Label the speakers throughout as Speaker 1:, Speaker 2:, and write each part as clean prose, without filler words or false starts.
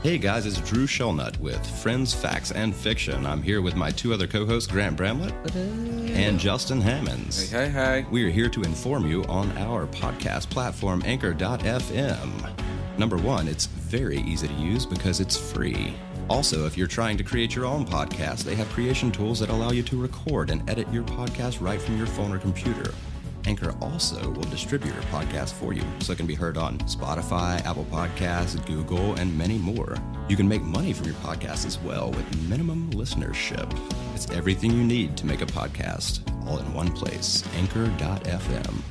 Speaker 1: Hey guys, it's Drew Shellnut with Friends, Facts, and Fiction. I'm here with my two other co-hosts, Grant Bramlett and Justin Hammonds.
Speaker 2: Hey.
Speaker 1: We are here to inform you on our podcast platform, Anchor.fm. Number one, it's very easy to use because it's free. Also, if you're trying to create your own podcast, they have creation tools that allow you to record and edit your podcast right from your phone or computer. Anchor also will distribute your podcast for you, so it can be heard on Spotify, Apple Podcasts, Google, and many more. You can make money from your podcast as well with minimum listenership. It's everything you need to make a podcast, all in one place, Anchor.fm.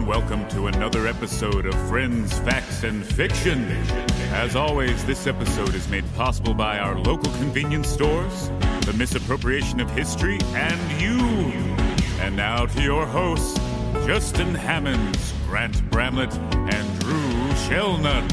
Speaker 3: Welcome to another episode of Friends, Facts, and Fiction. As always, this episode is made possible by our local convenience stores, the misappropriation of history, and you. And now to your hosts, Justin Hammonds, Grant Bramlett, and Drew Shellnut.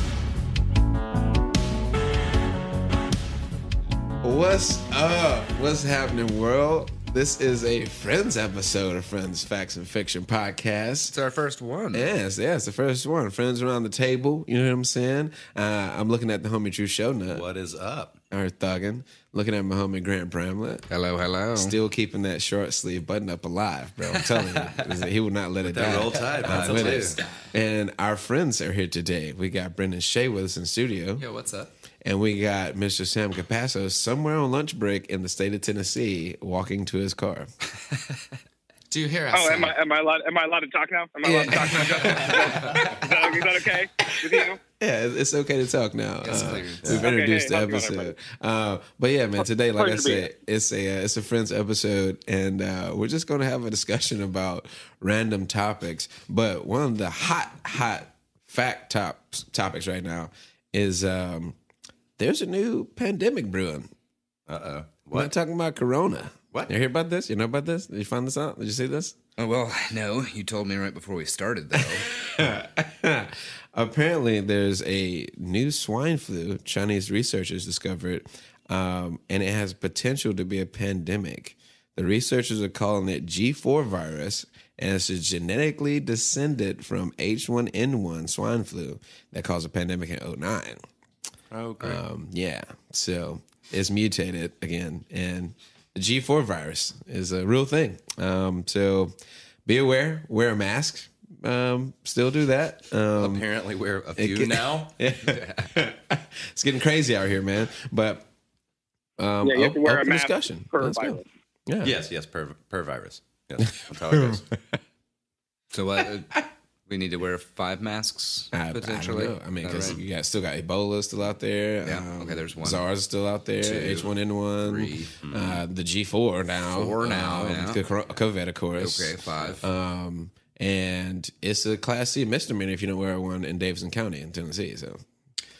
Speaker 2: What's up? What's happening, world? This is a Friends episode of Friends, Facts, and Fiction podcast.
Speaker 4: It's our first one.
Speaker 2: Yes, the first one. Friends around the table, you know what I'm saying? I'm looking at the homie Drew Shellnut.
Speaker 1: What is up?
Speaker 2: Our thuggin'. Looking at my homie Grant Bramlett.
Speaker 4: Hello.
Speaker 2: Still keeping that short sleeve button up alive, bro. I'm telling you. He will not let it die.
Speaker 1: Roll Tide. That's
Speaker 2: and our friends are here today. We got Brendan Shea with us in studio.
Speaker 4: Yo, what's up?
Speaker 2: And we got Mr. Sam Capasso somewhere on lunch break in the state of Tennessee, walking to his car.
Speaker 4: Do you hear us?
Speaker 5: Oh, am I allowed to talk now? Am I allowed to talk now? Is that okay with you?
Speaker 2: Yeah, it's okay to talk now. We've
Speaker 5: Okay,
Speaker 2: introduced the
Speaker 5: how's it going,
Speaker 2: episode. But yeah, man, today, like I
Speaker 5: Pleasure to
Speaker 2: said, it's a Friends episode, and we're just going to have a discussion about random topics. But one of the hot fact topics right now is there's a new pandemic brewing.
Speaker 1: Uh-oh.
Speaker 2: We're not talking about Corona.
Speaker 1: What?
Speaker 2: You hear about this? You know about this? Did you find this out? Did you see this?
Speaker 4: Oh, well, no. You told me right before we started, though.
Speaker 2: Apparently, there's a new swine flu Chinese researchers discovered, and it has potential to be a pandemic. The researchers are calling it G4 virus, and it's a genetically descended from H1N1 swine flu that caused a pandemic in 2009.
Speaker 1: Oh, great.
Speaker 2: Yeah, so it's mutated again, and the G4 virus is a real thing. So be aware, wear a mask. Still do that.
Speaker 1: Apparently we're a few now.
Speaker 2: It's getting crazy out here, man. But
Speaker 5: You have to wear a mask
Speaker 2: discussion.
Speaker 5: per
Speaker 2: Let's
Speaker 5: virus.
Speaker 2: go. Yeah.
Speaker 1: Yes, per virus. Yes, that's how it goes.
Speaker 4: So what? We need to wear 5 masks, potentially?
Speaker 2: I don't know. I mean, because
Speaker 4: right?
Speaker 2: you still got Ebola still out there.
Speaker 4: Yeah, okay, there's 1.
Speaker 2: SARS is still out there.
Speaker 4: 2,
Speaker 2: H1N1.
Speaker 4: 3.
Speaker 2: The G4 now.
Speaker 4: 4 now, yeah.
Speaker 2: The COVID, of course.
Speaker 4: Okay, 5.
Speaker 2: And it's a Class C misdemeanor if you don't wear one in Davidson County in Tennessee. So,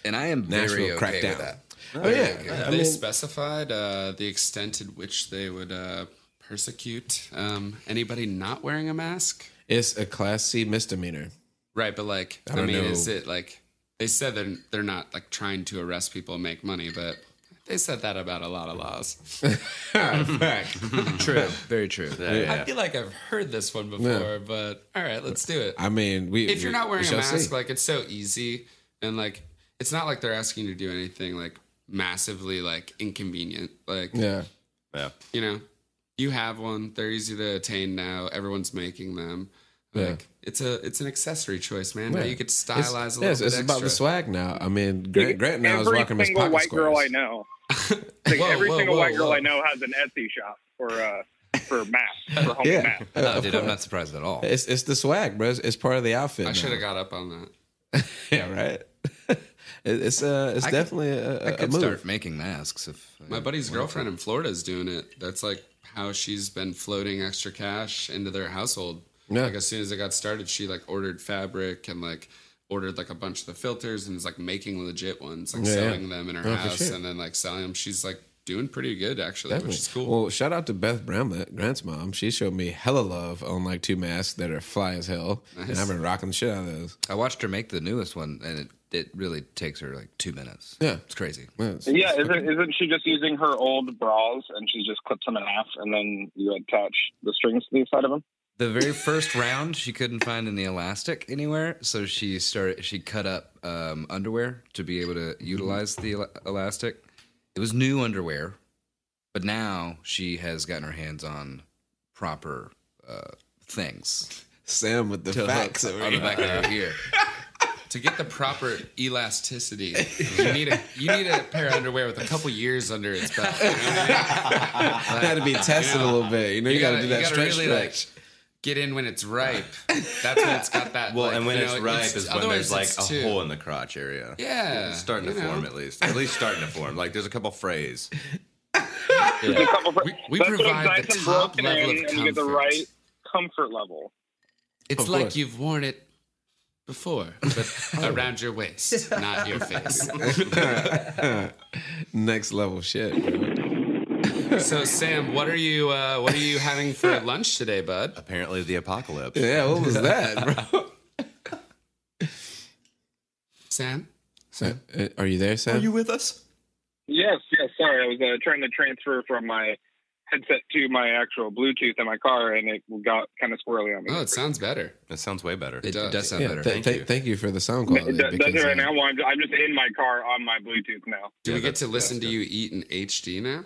Speaker 4: And I am very
Speaker 2: Nashville cracked
Speaker 4: okay
Speaker 2: down.
Speaker 4: with that.
Speaker 2: Oh yeah,
Speaker 6: Have they specified the extent at which they would persecute anybody not wearing a mask?
Speaker 2: it's a Class C misdemeanor.
Speaker 6: Right, but like,
Speaker 2: I don't know.
Speaker 6: is it like they said they're not like trying to arrest people and make money, but they said that about a lot of laws.
Speaker 2: Fact.
Speaker 4: True. Very true.
Speaker 6: I feel like I've heard this one before, but all right, let's do it.
Speaker 2: I mean,
Speaker 6: If you're not wearing a
Speaker 2: shall
Speaker 6: mask,
Speaker 2: see.
Speaker 6: like it's so easy, and like it's not like they're asking you to do anything like massively like inconvenient. Like
Speaker 2: Yeah.
Speaker 6: you know, you have one. They're easy to attain now. Everyone's making them. Like it's an accessory choice, man. Now you could stylize a little bit
Speaker 2: it's about the
Speaker 6: extra.
Speaker 2: swag now. I mean, Grant now is
Speaker 5: Every
Speaker 2: rocking his
Speaker 5: single
Speaker 2: pocket
Speaker 5: white
Speaker 2: squares.
Speaker 5: girl I know. Like, every single white girl
Speaker 6: whoa.
Speaker 5: I know has an Etsy shop for masks, for home masks.
Speaker 4: No, dude, I'm not surprised at all.
Speaker 2: It's the swag, bro. It's part of the outfit.
Speaker 6: I
Speaker 2: now.
Speaker 6: should have got up on that.
Speaker 2: Yeah, right. It's definitely
Speaker 4: I
Speaker 2: a
Speaker 4: could
Speaker 2: move.
Speaker 4: start making masks if
Speaker 6: My buddy's girlfriend in Florida is doing it. That's like how she's been floating extra cash into their household.
Speaker 2: Yeah.
Speaker 6: Like as soon as it got started, she like ordered fabric and like ordered like a bunch of the filters and is like making legit ones, like selling them in her house
Speaker 2: sure.
Speaker 6: and then like selling them. She's like doing pretty good actually, which is cool.
Speaker 2: Well, shout out to Beth Bramlett, Grant's mom. She showed me hella love on like 2 masks that are fly as hell, and I've been rocking the shit out of those.
Speaker 4: I watched her make the newest one, and it really takes her like 2 minutes.
Speaker 2: Yeah,
Speaker 4: it's crazy.
Speaker 5: Yeah, isn't she just using her old bras and she just clips them in half, and then you attach the strings to the side of them?
Speaker 4: The very first round, she couldn't find any elastic anywhere, so she cut up underwear to be able to utilize the elastic. It was new underwear, but now she has gotten her hands on proper things.
Speaker 2: Sam with the facts
Speaker 4: on the back of her ear.
Speaker 6: To get the proper elasticity, you need a pair of underwear with a couple years under its belt. You know what I mean?
Speaker 2: Had to be tested a little bit. You got to do that stretch.
Speaker 6: Like, get in when it's ripe. That's when it's got that.
Speaker 1: Well,
Speaker 6: like,
Speaker 1: and when it's ripe is when there's like a
Speaker 6: too.
Speaker 1: hole in the crotch area.
Speaker 6: Yeah,
Speaker 1: it's starting to form at least starting to form. Like there's a couple frays.
Speaker 5: We
Speaker 6: provide the top level of comfort.
Speaker 5: And you get the right comfort level.
Speaker 6: It's like you've worn it before, but around your waist, not your face.
Speaker 2: Next level shit, bro.
Speaker 6: So, Sam, what are you having for lunch today, bud?
Speaker 1: Apparently, the apocalypse.
Speaker 2: Yeah, what was that, bro?
Speaker 6: Sam,
Speaker 2: are you there, Sam?
Speaker 1: Are you with us?
Speaker 5: Yes. Sorry, I was trying to transfer from my headset to my actual Bluetooth in my car, and it got kind of squirrely on me.
Speaker 6: Oh, it sounds better.
Speaker 1: It sounds way better.
Speaker 4: It does sound better.
Speaker 2: Thank you for the sound quality.
Speaker 5: Does it right now? Well, I'm just in my car on my Bluetooth now.
Speaker 6: Do we get to listen to you eat in HD now?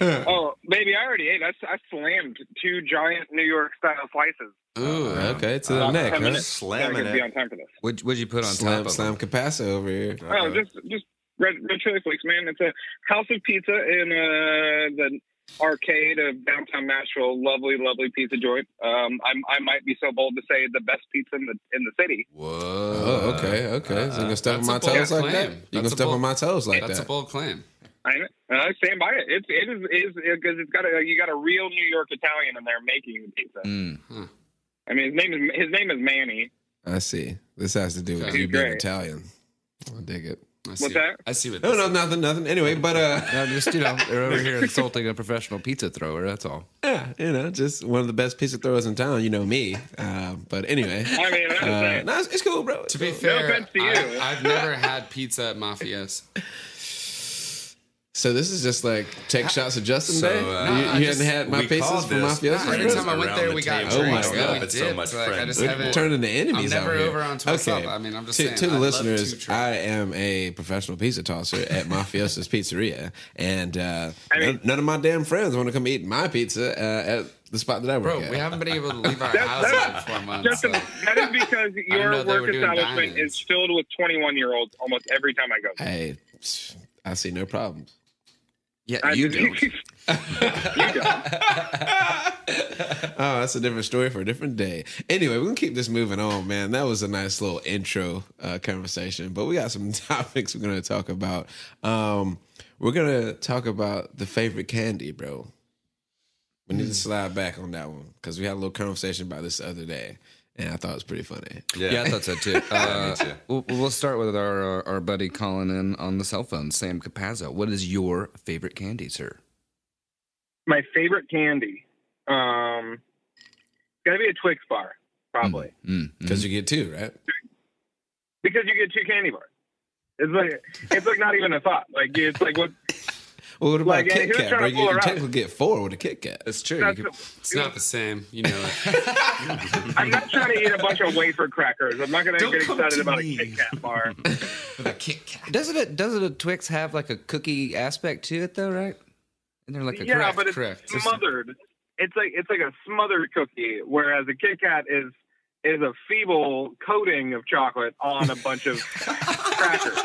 Speaker 5: Oh, baby, I already ate. I slammed 2 giant New York style slices.
Speaker 6: Ooh,
Speaker 2: okay, to the neck, huh?
Speaker 1: Slamming
Speaker 5: Be
Speaker 1: it.
Speaker 5: on time for this.
Speaker 4: What'd you put on top of
Speaker 2: Slam Capasso over here.
Speaker 5: Oh, just red chili flakes, man. It's a house of pizza in the arcade of downtown Nashville. Lovely pizza joint. I might be so bold to say the best pizza in the city.
Speaker 4: Whoa.
Speaker 2: Oh, okay. So you gonna step on my toes like that? You gonna step on my toes like that?
Speaker 6: That's a bold claim.
Speaker 5: I stand by it. It is because you got a real New York Italian in there making the pizza.
Speaker 6: Huh.
Speaker 5: I mean, his name is Manny.
Speaker 2: I see. This has to do with
Speaker 6: Okay.
Speaker 2: you being
Speaker 5: Great.
Speaker 2: Italian. I dig it.
Speaker 5: What's that?
Speaker 6: I see what.
Speaker 2: No, nothing. Anyway, but
Speaker 4: No, just they're over here insulting a professional pizza thrower. That's all.
Speaker 2: yeah, just one of the best pizza throwers in town. You know me. But anyway,
Speaker 5: I mean, I'm just saying.
Speaker 2: no, it's cool, bro.
Speaker 6: To be fair,
Speaker 5: offense to you.
Speaker 6: I've never had pizza at Mafia's.
Speaker 2: So this is just like take shots of Justin
Speaker 1: So,
Speaker 2: Day. You hadn't had my pieces from Mafia.
Speaker 6: Every time I went there, we got
Speaker 2: Oh my
Speaker 6: drinks.
Speaker 2: God.
Speaker 1: It's so much
Speaker 6: Like, I
Speaker 1: friend.
Speaker 6: just
Speaker 2: We're
Speaker 6: haven't
Speaker 2: turning into enemies.
Speaker 6: I'm never
Speaker 2: out here.
Speaker 6: over on 12 up. I mean, I'm just saying.
Speaker 2: To the
Speaker 6: I'd love
Speaker 2: listeners,
Speaker 6: to try.
Speaker 2: I am a professional pizza tosser at Mafiosa's Pizzeria, and
Speaker 5: mean-
Speaker 2: none of my damn friends want to come eat my pizza at the spot that I work
Speaker 6: Bro,
Speaker 2: at.
Speaker 6: we haven't been able to leave our house in 4 months.
Speaker 5: Justin,
Speaker 6: So.
Speaker 5: that is because your
Speaker 6: know they
Speaker 5: work
Speaker 6: were doing
Speaker 5: establishment
Speaker 6: dine-ins.
Speaker 5: is filled with 21-year-olds almost every time I go.
Speaker 2: Hey, I see no problems.
Speaker 4: Yeah, you don't.
Speaker 5: You don't.
Speaker 2: Oh, that's a different story for a different day. Anyway, we're gonna keep this moving on, man. That was a nice little intro conversation, but we got some topics we're gonna talk about. We're gonna talk about the favorite candy, bro. We need to slide back on that one because we had a little conversation about this the other day, and I thought it was pretty funny.
Speaker 4: Yeah, I thought so too.
Speaker 1: Me too.
Speaker 4: We'll start with our buddy calling in on the cell phone, Sam Capazzo. What is your favorite candy, sir?
Speaker 5: My favorite candy, gotta be a Twix bar, probably,
Speaker 2: Because you get 2, right?
Speaker 5: because you get 2 candy bars. It's like not even a thought. Like it's like what.
Speaker 2: Well, what about
Speaker 5: Like,
Speaker 2: Kit
Speaker 5: who's
Speaker 2: Kat,
Speaker 5: trying
Speaker 2: bro?
Speaker 5: to pull
Speaker 2: You
Speaker 5: her out?
Speaker 2: technically get 4 with a Kit Kat.
Speaker 4: That's true.
Speaker 5: That's
Speaker 6: It's not the same. You know it.
Speaker 5: I'm not trying to eat a bunch of wafer crackers. I'm not gonna
Speaker 6: Don't
Speaker 5: get
Speaker 6: come
Speaker 5: excited
Speaker 6: to
Speaker 5: about
Speaker 6: me.
Speaker 5: a Kit Kat bar.
Speaker 6: For the Kit Kat.
Speaker 4: Doesn't a Twix have like a cookie aspect to it though, right? And they're like a
Speaker 5: Yeah, but it's
Speaker 6: correct.
Speaker 5: smothered. It's like a smothered cookie, whereas a Kit Kat is a feeble coating of chocolate on a bunch of crackers.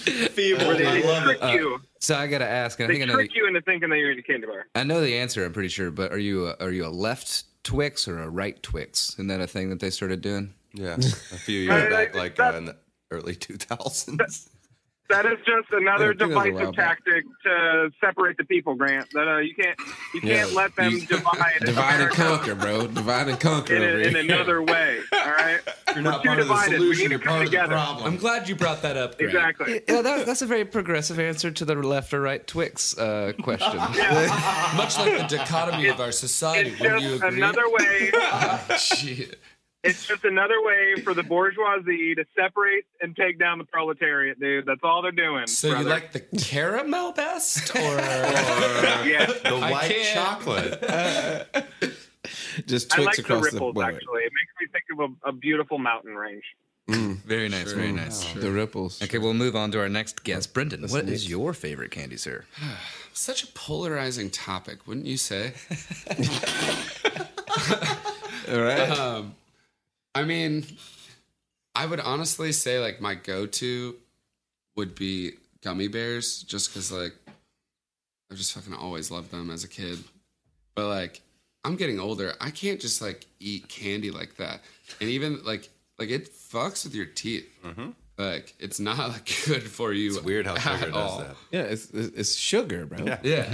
Speaker 1: Feeble.
Speaker 5: Where they trick you.
Speaker 4: So I gotta ask, and I
Speaker 5: They
Speaker 4: think I know
Speaker 5: trick you into thinking that you're eating a candy bar.
Speaker 4: I know the answer. I'm pretty sure, but are you a left Twix or a right Twix? Isn't that a thing that they started doing?
Speaker 1: Yeah, a few years back, like in the early 2000s.
Speaker 5: That is just another
Speaker 2: I think that was a while
Speaker 5: divisive
Speaker 2: back.
Speaker 5: tactic to separate the people, Grant. That you can't let them divide
Speaker 2: and
Speaker 5: America
Speaker 2: conquer, bro. Divide and conquer over
Speaker 5: in
Speaker 2: here.
Speaker 5: another way. All right,
Speaker 1: You're not
Speaker 5: We're
Speaker 1: part
Speaker 5: too
Speaker 1: of the
Speaker 5: divided.
Speaker 1: solution.
Speaker 5: We need
Speaker 1: You're
Speaker 5: to come
Speaker 1: part of the
Speaker 5: together.
Speaker 1: problem.
Speaker 4: I'm glad you brought that up, Grant.
Speaker 5: Exactly.
Speaker 4: Yeah, that's a very progressive answer to the left or right Twix question.
Speaker 6: Much like the dichotomy of our society.
Speaker 5: It's
Speaker 6: Wouldn't you
Speaker 5: just
Speaker 6: agree?
Speaker 5: another way.
Speaker 6: Shit.
Speaker 5: It's just another way for the bourgeoisie to separate and take down the proletariat, dude. That's all they're doing.
Speaker 6: So
Speaker 5: brother.
Speaker 6: you like the caramel best, or
Speaker 5: Yeah.
Speaker 1: The
Speaker 6: I
Speaker 1: white
Speaker 6: can't-
Speaker 1: chocolate.
Speaker 2: Just
Speaker 5: I
Speaker 2: Twix
Speaker 5: like the
Speaker 2: across
Speaker 5: ripples,
Speaker 2: board.
Speaker 5: actually. It makes me think of a beautiful mountain range.
Speaker 4: Very nice, very nice.
Speaker 2: The ripples.
Speaker 4: Okay, we'll move on to our next guest. Brendan, what is your favorite candy, sir?
Speaker 6: such a polarizing topic, wouldn't you say?
Speaker 2: All right.
Speaker 6: I mean, I would honestly say like my go-to would be gummy bears, just because like I've just fucking always loved them as a kid. But like I'm getting older, I can't just like eat candy like that, and even like it fucks with your teeth. Mm-hmm. Like it's not like good for you.
Speaker 1: It's weird how sugar does
Speaker 6: all.
Speaker 1: that.
Speaker 2: Yeah, it's sugar, bro.
Speaker 6: Yeah,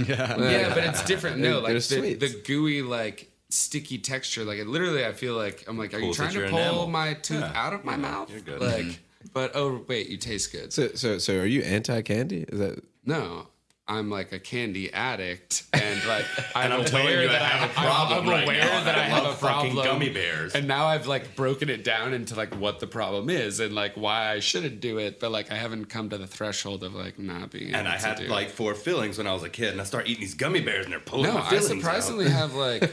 Speaker 6: but it's different. No, like
Speaker 2: They're
Speaker 6: the
Speaker 2: sweets.
Speaker 6: gooey like sticky texture. Like it literally, I feel like I'm like, are you
Speaker 1: Pulls at
Speaker 6: trying to
Speaker 1: your
Speaker 6: pull
Speaker 1: enamel.
Speaker 6: my tooth out of my mouth?
Speaker 1: You're good.
Speaker 6: Like, but oh wait, you taste good.
Speaker 2: So are you anti-candy? Is that
Speaker 6: No, I'm like a candy addict, and like I'm
Speaker 1: I'm telling
Speaker 6: aware
Speaker 1: you, I
Speaker 6: that
Speaker 1: have a problem
Speaker 6: I'm
Speaker 1: right
Speaker 6: aware
Speaker 1: now,
Speaker 6: that I have a
Speaker 1: love fucking
Speaker 6: problem.
Speaker 1: gummy bears.
Speaker 6: And now I've like broken it down into like what the problem is and like why I shouldn't do it, but like I haven't come to the threshold of like not being able
Speaker 1: And I
Speaker 6: to
Speaker 1: had
Speaker 6: do
Speaker 1: like
Speaker 6: it.
Speaker 1: 4 fillings when I was a kid, and I started eating these gummy bears, and they're pulling
Speaker 6: No,
Speaker 1: my
Speaker 6: I
Speaker 1: fillings
Speaker 6: surprisingly
Speaker 1: out.
Speaker 6: have like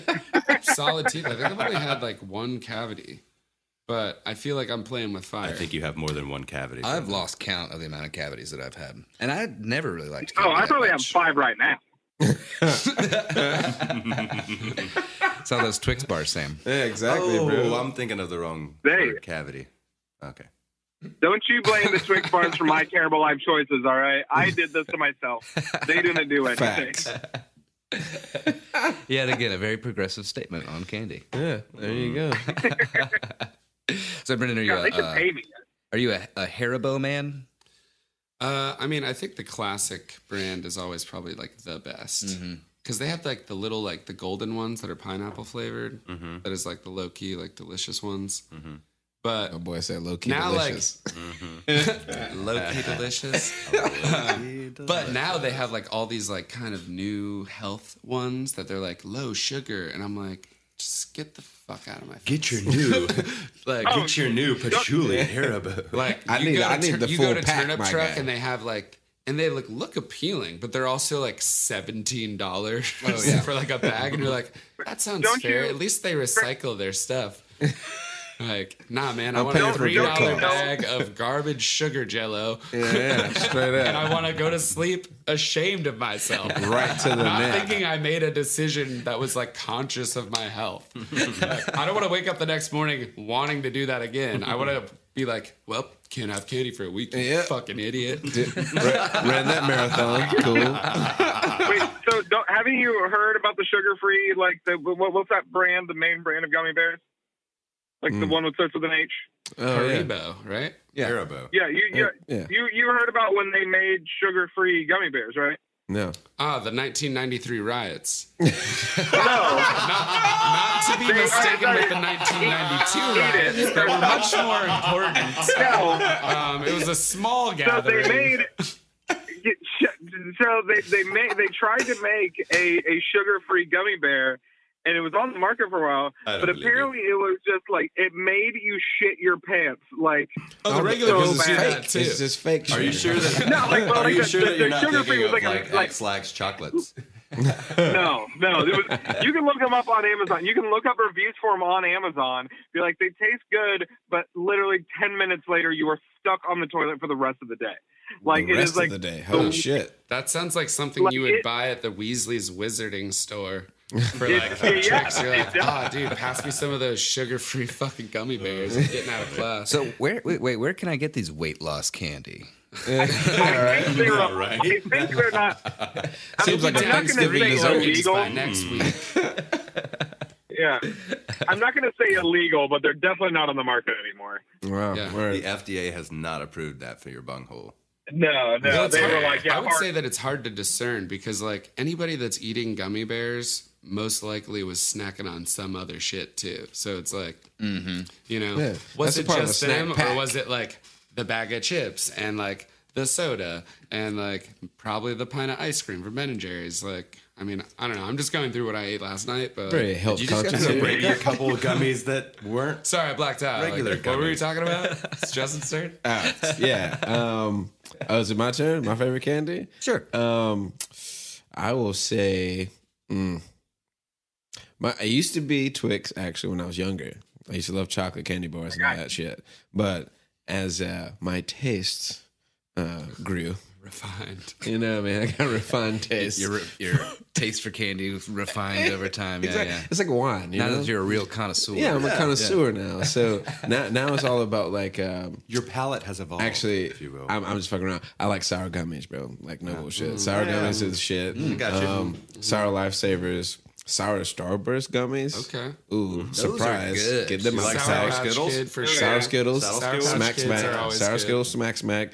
Speaker 6: solid teeth. I think I've only had like one cavity, but I feel like I'm playing with fire.
Speaker 1: I think you have more than one cavity.
Speaker 4: I've lost count of the amount of cavities that I've had, and I never really liked.
Speaker 5: Oh,
Speaker 4: candy
Speaker 5: I
Speaker 4: that
Speaker 5: probably have
Speaker 4: much.
Speaker 5: 5 right now.
Speaker 4: It's all those Twix bars, Sam.
Speaker 2: yeah, exactly,
Speaker 1: Oh,
Speaker 2: bro?
Speaker 1: I'm thinking of the wrong
Speaker 5: Hey.
Speaker 1: word, cavity. Okay.
Speaker 5: Don't you blame the Twix bars for my terrible life choices, all right? I did this to myself. They didn't do anything.
Speaker 2: Facts.
Speaker 4: Yet again, a very progressive statement on candy.
Speaker 2: Yeah, there you go.
Speaker 4: So, Brendan, are you
Speaker 5: God, they should pay me.
Speaker 4: a Haribo man?
Speaker 6: I mean, I think the classic brand is always probably like the best because they have like the little like the golden ones that are pineapple flavored. That is like the low key like delicious ones. But
Speaker 2: Oh boy, I said low key
Speaker 6: now
Speaker 2: delicious.
Speaker 6: low key delicious. But now they have like all these like kind of new health ones that they're like low sugar, and I'm like, just get the fuck out of my face.
Speaker 1: Get your new,
Speaker 6: like
Speaker 1: get your new patchouli Haribo.
Speaker 6: Like
Speaker 2: I need the
Speaker 6: you
Speaker 2: full
Speaker 6: go to
Speaker 2: pack,
Speaker 6: Turnip
Speaker 2: my
Speaker 6: Truck
Speaker 2: guy.
Speaker 6: and they have like, and they look appealing, but they're also like $17 for like a bag, and you're like, that sounds
Speaker 5: Don't
Speaker 6: fair.
Speaker 5: you-
Speaker 6: At least they recycle their stuff. Like, nah, man, I
Speaker 2: I'm
Speaker 6: want a
Speaker 2: paying for a good
Speaker 6: $3
Speaker 2: cause.
Speaker 6: bag of garbage sugar Jello,
Speaker 2: Yeah, straight
Speaker 6: and
Speaker 2: up.
Speaker 6: I want to go to sleep ashamed of myself.
Speaker 2: Right to the
Speaker 6: Not
Speaker 2: neck.
Speaker 6: thinking I made a decision that was like conscious of my health. Like, I don't want to wake up the next morning wanting to do that again. I want to be like, well, can't have candy for a week, you
Speaker 2: Yeah.
Speaker 6: fucking idiot.
Speaker 2: Ran that marathon. Cool.
Speaker 5: Wait, so haven't you heard about the sugar-free, like, what's that brand, the main brand of gummy bears? Like the one that starts with an H?
Speaker 2: Oh, yeah.
Speaker 6: Haribo, right?
Speaker 1: Haribo.
Speaker 5: Yeah,
Speaker 2: Yeah.
Speaker 5: you heard about when they made sugar-free gummy bears, right?
Speaker 2: No.
Speaker 6: Ah, the 1993 riots.
Speaker 5: No.
Speaker 6: Not to be mistaken with the 1992 riots. They were much more important.
Speaker 5: No.
Speaker 6: It was a small
Speaker 5: So
Speaker 6: gathering.
Speaker 5: they made. So they tried to make a sugar-free gummy bear, and it was on the market for a while.
Speaker 1: I don't
Speaker 5: But
Speaker 1: believe
Speaker 5: apparently, it was just like it made you shit your pants. Like
Speaker 6: Oh, the regular
Speaker 2: because
Speaker 6: ones
Speaker 2: it's
Speaker 6: do
Speaker 2: fake.
Speaker 6: that too.
Speaker 2: It's just fake.
Speaker 1: Are you
Speaker 2: sugar.
Speaker 1: sure that?
Speaker 5: no, like,
Speaker 1: Are you
Speaker 5: the,
Speaker 1: sure
Speaker 5: the,
Speaker 1: that you're
Speaker 5: the
Speaker 1: not
Speaker 5: sugar-free
Speaker 1: thinking
Speaker 5: was
Speaker 1: of
Speaker 5: like
Speaker 1: like X-Lax chocolates?
Speaker 5: no. It was, you can look them up on Amazon. You can look up reviews for them on Amazon. Be like, they taste good, but literally 10 minutes later, you are stuck on the toilet for the rest of the day. Like
Speaker 2: the
Speaker 5: it
Speaker 2: rest
Speaker 5: is like
Speaker 2: of the day. Holy shit.
Speaker 6: That sounds like something
Speaker 5: Like
Speaker 6: you would
Speaker 5: it-
Speaker 6: buy at the Weasley's Wizarding store for like
Speaker 5: Yeah,
Speaker 6: tricks. You're like,
Speaker 5: it does.
Speaker 6: ah, dude, pass me some of those sugar-free fucking gummy bears. I'm getting out of class.
Speaker 4: So where can I get these weight loss candy?
Speaker 5: I think they're,
Speaker 1: right?
Speaker 5: I think they're not.
Speaker 2: Seems like a
Speaker 5: I'm not gonna
Speaker 2: Thanksgiving
Speaker 5: say
Speaker 2: dessert.
Speaker 5: illegal.
Speaker 6: By next week.
Speaker 5: Yeah, I'm not going to say illegal, but they're definitely not on the market anymore.
Speaker 2: Wow.
Speaker 6: Yeah.
Speaker 1: The
Speaker 2: Word.
Speaker 1: FDA has not approved that for your bunghole.
Speaker 5: No,
Speaker 6: Well, it's
Speaker 5: they were
Speaker 6: hard.
Speaker 5: like, yeah,
Speaker 6: I would
Speaker 5: hard.
Speaker 6: say that it's hard to discern because, like, anybody that's eating gummy bears most likely was snacking on some other shit too. So it's like, you know,
Speaker 2: Yeah,
Speaker 6: was
Speaker 2: that's a
Speaker 6: it
Speaker 2: part of a
Speaker 6: just
Speaker 2: snack
Speaker 6: them,
Speaker 2: pack.
Speaker 6: or was it like the bag of chips and like the soda and like probably the pint of ice cream from Ben and Jerry's? Like, I mean, I don't know. I'm just going through what I ate last night, but
Speaker 2: Very health
Speaker 1: You just got
Speaker 2: conscious.
Speaker 1: to
Speaker 2: here.
Speaker 1: break a couple of gummies that weren't.
Speaker 6: sorry, I blacked out.
Speaker 1: Regular
Speaker 6: Like, what were you
Speaker 1: gummies.
Speaker 6: talking about? It's Justin's turn.
Speaker 2: Yeah. Oh, is it my turn? My favorite candy?
Speaker 1: Sure.
Speaker 2: I will say, I used to be Twix actually when I was younger. I used to love chocolate candy bars and all that shit. But as my tastes grew,
Speaker 6: Refined.
Speaker 2: you know, man, I got refined taste.
Speaker 4: Your taste for candy was refined over time. Yeah,
Speaker 2: Exactly.
Speaker 4: yeah.
Speaker 2: It's like wine. You
Speaker 4: Now
Speaker 2: know?
Speaker 4: that you're a real connoisseur.
Speaker 2: Yeah, I'm a connoisseur now. So now it's all about like.
Speaker 1: Your palate has evolved.
Speaker 2: Actually,
Speaker 1: if you will.
Speaker 2: I'm just fucking around. I like sour gummies, bro. Like no bullshit. Sour gummies is shit.
Speaker 1: got you.
Speaker 2: Sour lifesavers. Sour Starburst gummies.
Speaker 6: Okay.
Speaker 2: Ooh, surprise!
Speaker 4: good.
Speaker 2: Get them
Speaker 1: You like
Speaker 2: outside.
Speaker 1: Sour Skittles?
Speaker 6: Kid for
Speaker 2: Sour
Speaker 6: sure.
Speaker 2: Skittles,
Speaker 1: Sour
Speaker 6: Sour
Speaker 1: Skittles?
Speaker 2: Smack
Speaker 6: Kids
Speaker 2: Smack,
Speaker 6: are always
Speaker 2: Sour
Speaker 6: good.
Speaker 2: Skittles, Smack Smack,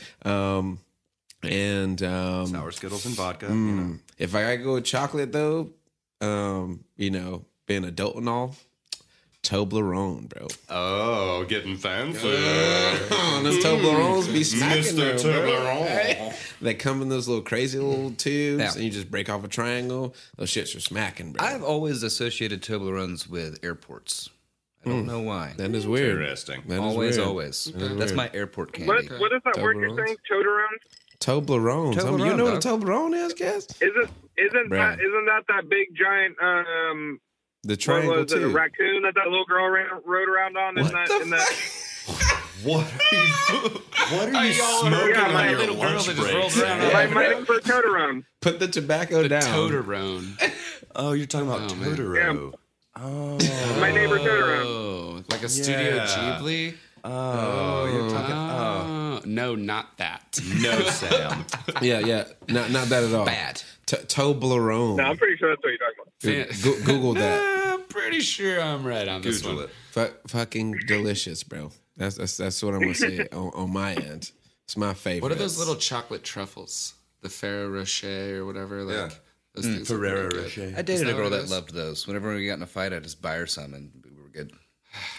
Speaker 2: and
Speaker 1: Sour Skittles and vodka. You know.
Speaker 2: if I gotta go with chocolate though, you know, being adult and all, Toblerone, bro.
Speaker 1: Oh, getting fancy.
Speaker 2: Oh, them Toblerones be smacking
Speaker 1: Mr.
Speaker 2: though, bro.
Speaker 1: Toblerone.
Speaker 2: They come in those little crazy little tubes,
Speaker 4: Yeah.
Speaker 2: and you just break off a triangle. Those shits are smacking, bro.
Speaker 4: I've always associated Toblerones with airports. I don't know why.
Speaker 2: That is weird.
Speaker 1: Interesting.
Speaker 2: That is
Speaker 4: Always,
Speaker 2: weird.
Speaker 4: always.
Speaker 2: is
Speaker 4: That's
Speaker 2: weird.
Speaker 4: my airport candy.
Speaker 5: What is that word you're
Speaker 2: Toblerones?
Speaker 5: saying? Toblerones?
Speaker 2: Toblerones. I mean, you
Speaker 4: Toblerone,
Speaker 2: know what a
Speaker 4: dog.
Speaker 2: Toblerone is, guys?
Speaker 5: Isn't
Speaker 2: Bruh.
Speaker 5: that big giant
Speaker 2: The
Speaker 5: what
Speaker 2: triangle
Speaker 5: was it, a
Speaker 2: too.
Speaker 5: raccoon that little girl rode around on in
Speaker 2: What
Speaker 5: that
Speaker 2: the
Speaker 5: in that
Speaker 1: What are you
Speaker 6: y'all
Speaker 1: smoking
Speaker 5: Yeah,
Speaker 1: on
Speaker 5: my
Speaker 1: your
Speaker 6: little girl
Speaker 1: lunch
Speaker 6: that just
Speaker 1: breaks?
Speaker 6: rolls around
Speaker 5: my name for Toblerone.
Speaker 2: Put the tobacco
Speaker 6: The
Speaker 2: down.
Speaker 6: Totterone.
Speaker 1: Oh, you're talking about
Speaker 6: Oh, man.
Speaker 1: Totoro.
Speaker 5: My neighbor Toblerone.
Speaker 6: Oh, like a Studio
Speaker 1: Yeah.
Speaker 6: Ghibli.
Speaker 1: Oh, you're talking.
Speaker 6: Oh, no, not that.
Speaker 1: No, Sam.
Speaker 2: Yeah. Not that at all.
Speaker 4: Bad.
Speaker 2: Toblerone.
Speaker 5: No, I'm pretty sure that's what you're talking about.
Speaker 2: Google that.
Speaker 6: I'm pretty sure I'm right on this
Speaker 1: Google
Speaker 6: one.
Speaker 1: it.
Speaker 2: Fucking delicious, bro. That's what I'm gonna say on my end. It's my favorite.
Speaker 6: What are those little chocolate truffles? The Ferrero Rocher or whatever. Like,
Speaker 1: Yeah.
Speaker 6: those things are
Speaker 1: Ferrero
Speaker 6: pretty good.
Speaker 1: Rocher.
Speaker 4: I dated
Speaker 6: that
Speaker 4: a girl
Speaker 6: what it
Speaker 4: that
Speaker 6: is?
Speaker 4: loved those. Whenever we got in a fight, I'd just buy her some and we were good.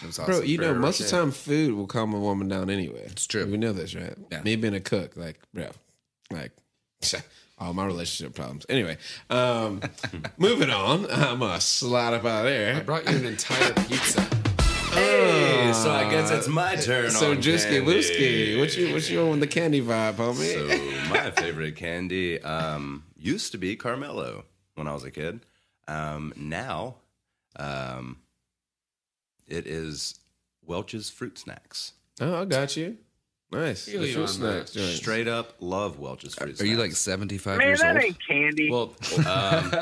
Speaker 4: It was awesome.
Speaker 2: Bro, you know,
Speaker 6: Ferrero
Speaker 2: most of the
Speaker 6: Rocher.
Speaker 2: time food will calm a woman down anyway. It's
Speaker 4: true.
Speaker 2: We know this, right?
Speaker 4: Yeah.
Speaker 2: Me being a cook, like, bro, like, all my relationship problems. Anyway, moving on. I'm gonna slide up out of
Speaker 6: I
Speaker 2: there.
Speaker 6: brought you an entire pizza.
Speaker 1: Hey, so I guess it's my turn.
Speaker 2: So
Speaker 1: on
Speaker 2: Drewski
Speaker 1: candy.
Speaker 2: Wooski, what you on the candy vibe, homie?
Speaker 1: So my favorite candy used to be Carmelo when I was a kid. Now, it is Welch's Fruit Snacks.
Speaker 2: Oh, I got you. Nice.
Speaker 6: Feel
Speaker 2: The
Speaker 6: you
Speaker 2: fruit
Speaker 6: on
Speaker 2: snacks
Speaker 6: that.
Speaker 2: joint.
Speaker 1: Straight up love Welch's Fruit Snacks.
Speaker 4: Are you like 75
Speaker 5: Man,
Speaker 4: years
Speaker 5: that
Speaker 4: old?
Speaker 5: ain't candy.
Speaker 6: Well,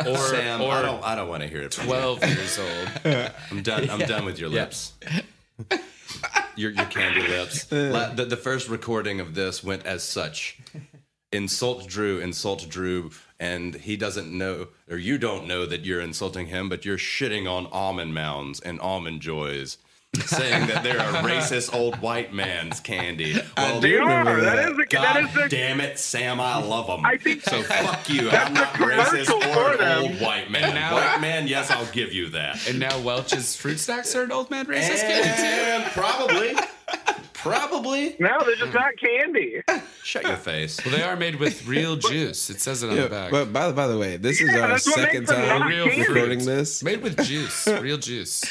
Speaker 6: or
Speaker 1: Sam?
Speaker 6: or
Speaker 1: I don't want to hear it. From you.
Speaker 6: 12 years old.
Speaker 1: I'm done. I'm done with your lips. Your candy lips. The first recording of this went as such. Insult Drew, and he doesn't know, or you don't know that you're insulting him, but you're shitting on almond mounds and almond joys, saying that they're a racist old white man's candy. Well,
Speaker 5: They are.
Speaker 2: remember
Speaker 5: That is the.
Speaker 1: God
Speaker 5: That is the.
Speaker 1: damn it, Sam, I love them.
Speaker 5: I think
Speaker 1: so. Fuck you.
Speaker 5: that's
Speaker 1: I'm
Speaker 5: the
Speaker 1: not racist
Speaker 5: commercial
Speaker 1: or
Speaker 5: for
Speaker 1: an
Speaker 5: them.
Speaker 1: old white man.
Speaker 6: now-
Speaker 1: White man, yes, I'll give you that.
Speaker 6: And now Welch's fruit snacks are an old man racist candy too.
Speaker 1: And probably.
Speaker 5: No, they're just not candy.
Speaker 1: Shut your face.
Speaker 6: Well, they are made with real juice. It says it on the
Speaker 2: Yeah,
Speaker 6: back.
Speaker 2: but by the way, this is
Speaker 5: Yeah,
Speaker 2: our
Speaker 5: that's what
Speaker 2: second
Speaker 5: makes them
Speaker 2: time
Speaker 5: not
Speaker 6: Real
Speaker 5: candy.
Speaker 2: recording this.
Speaker 6: Made with juice, real juice.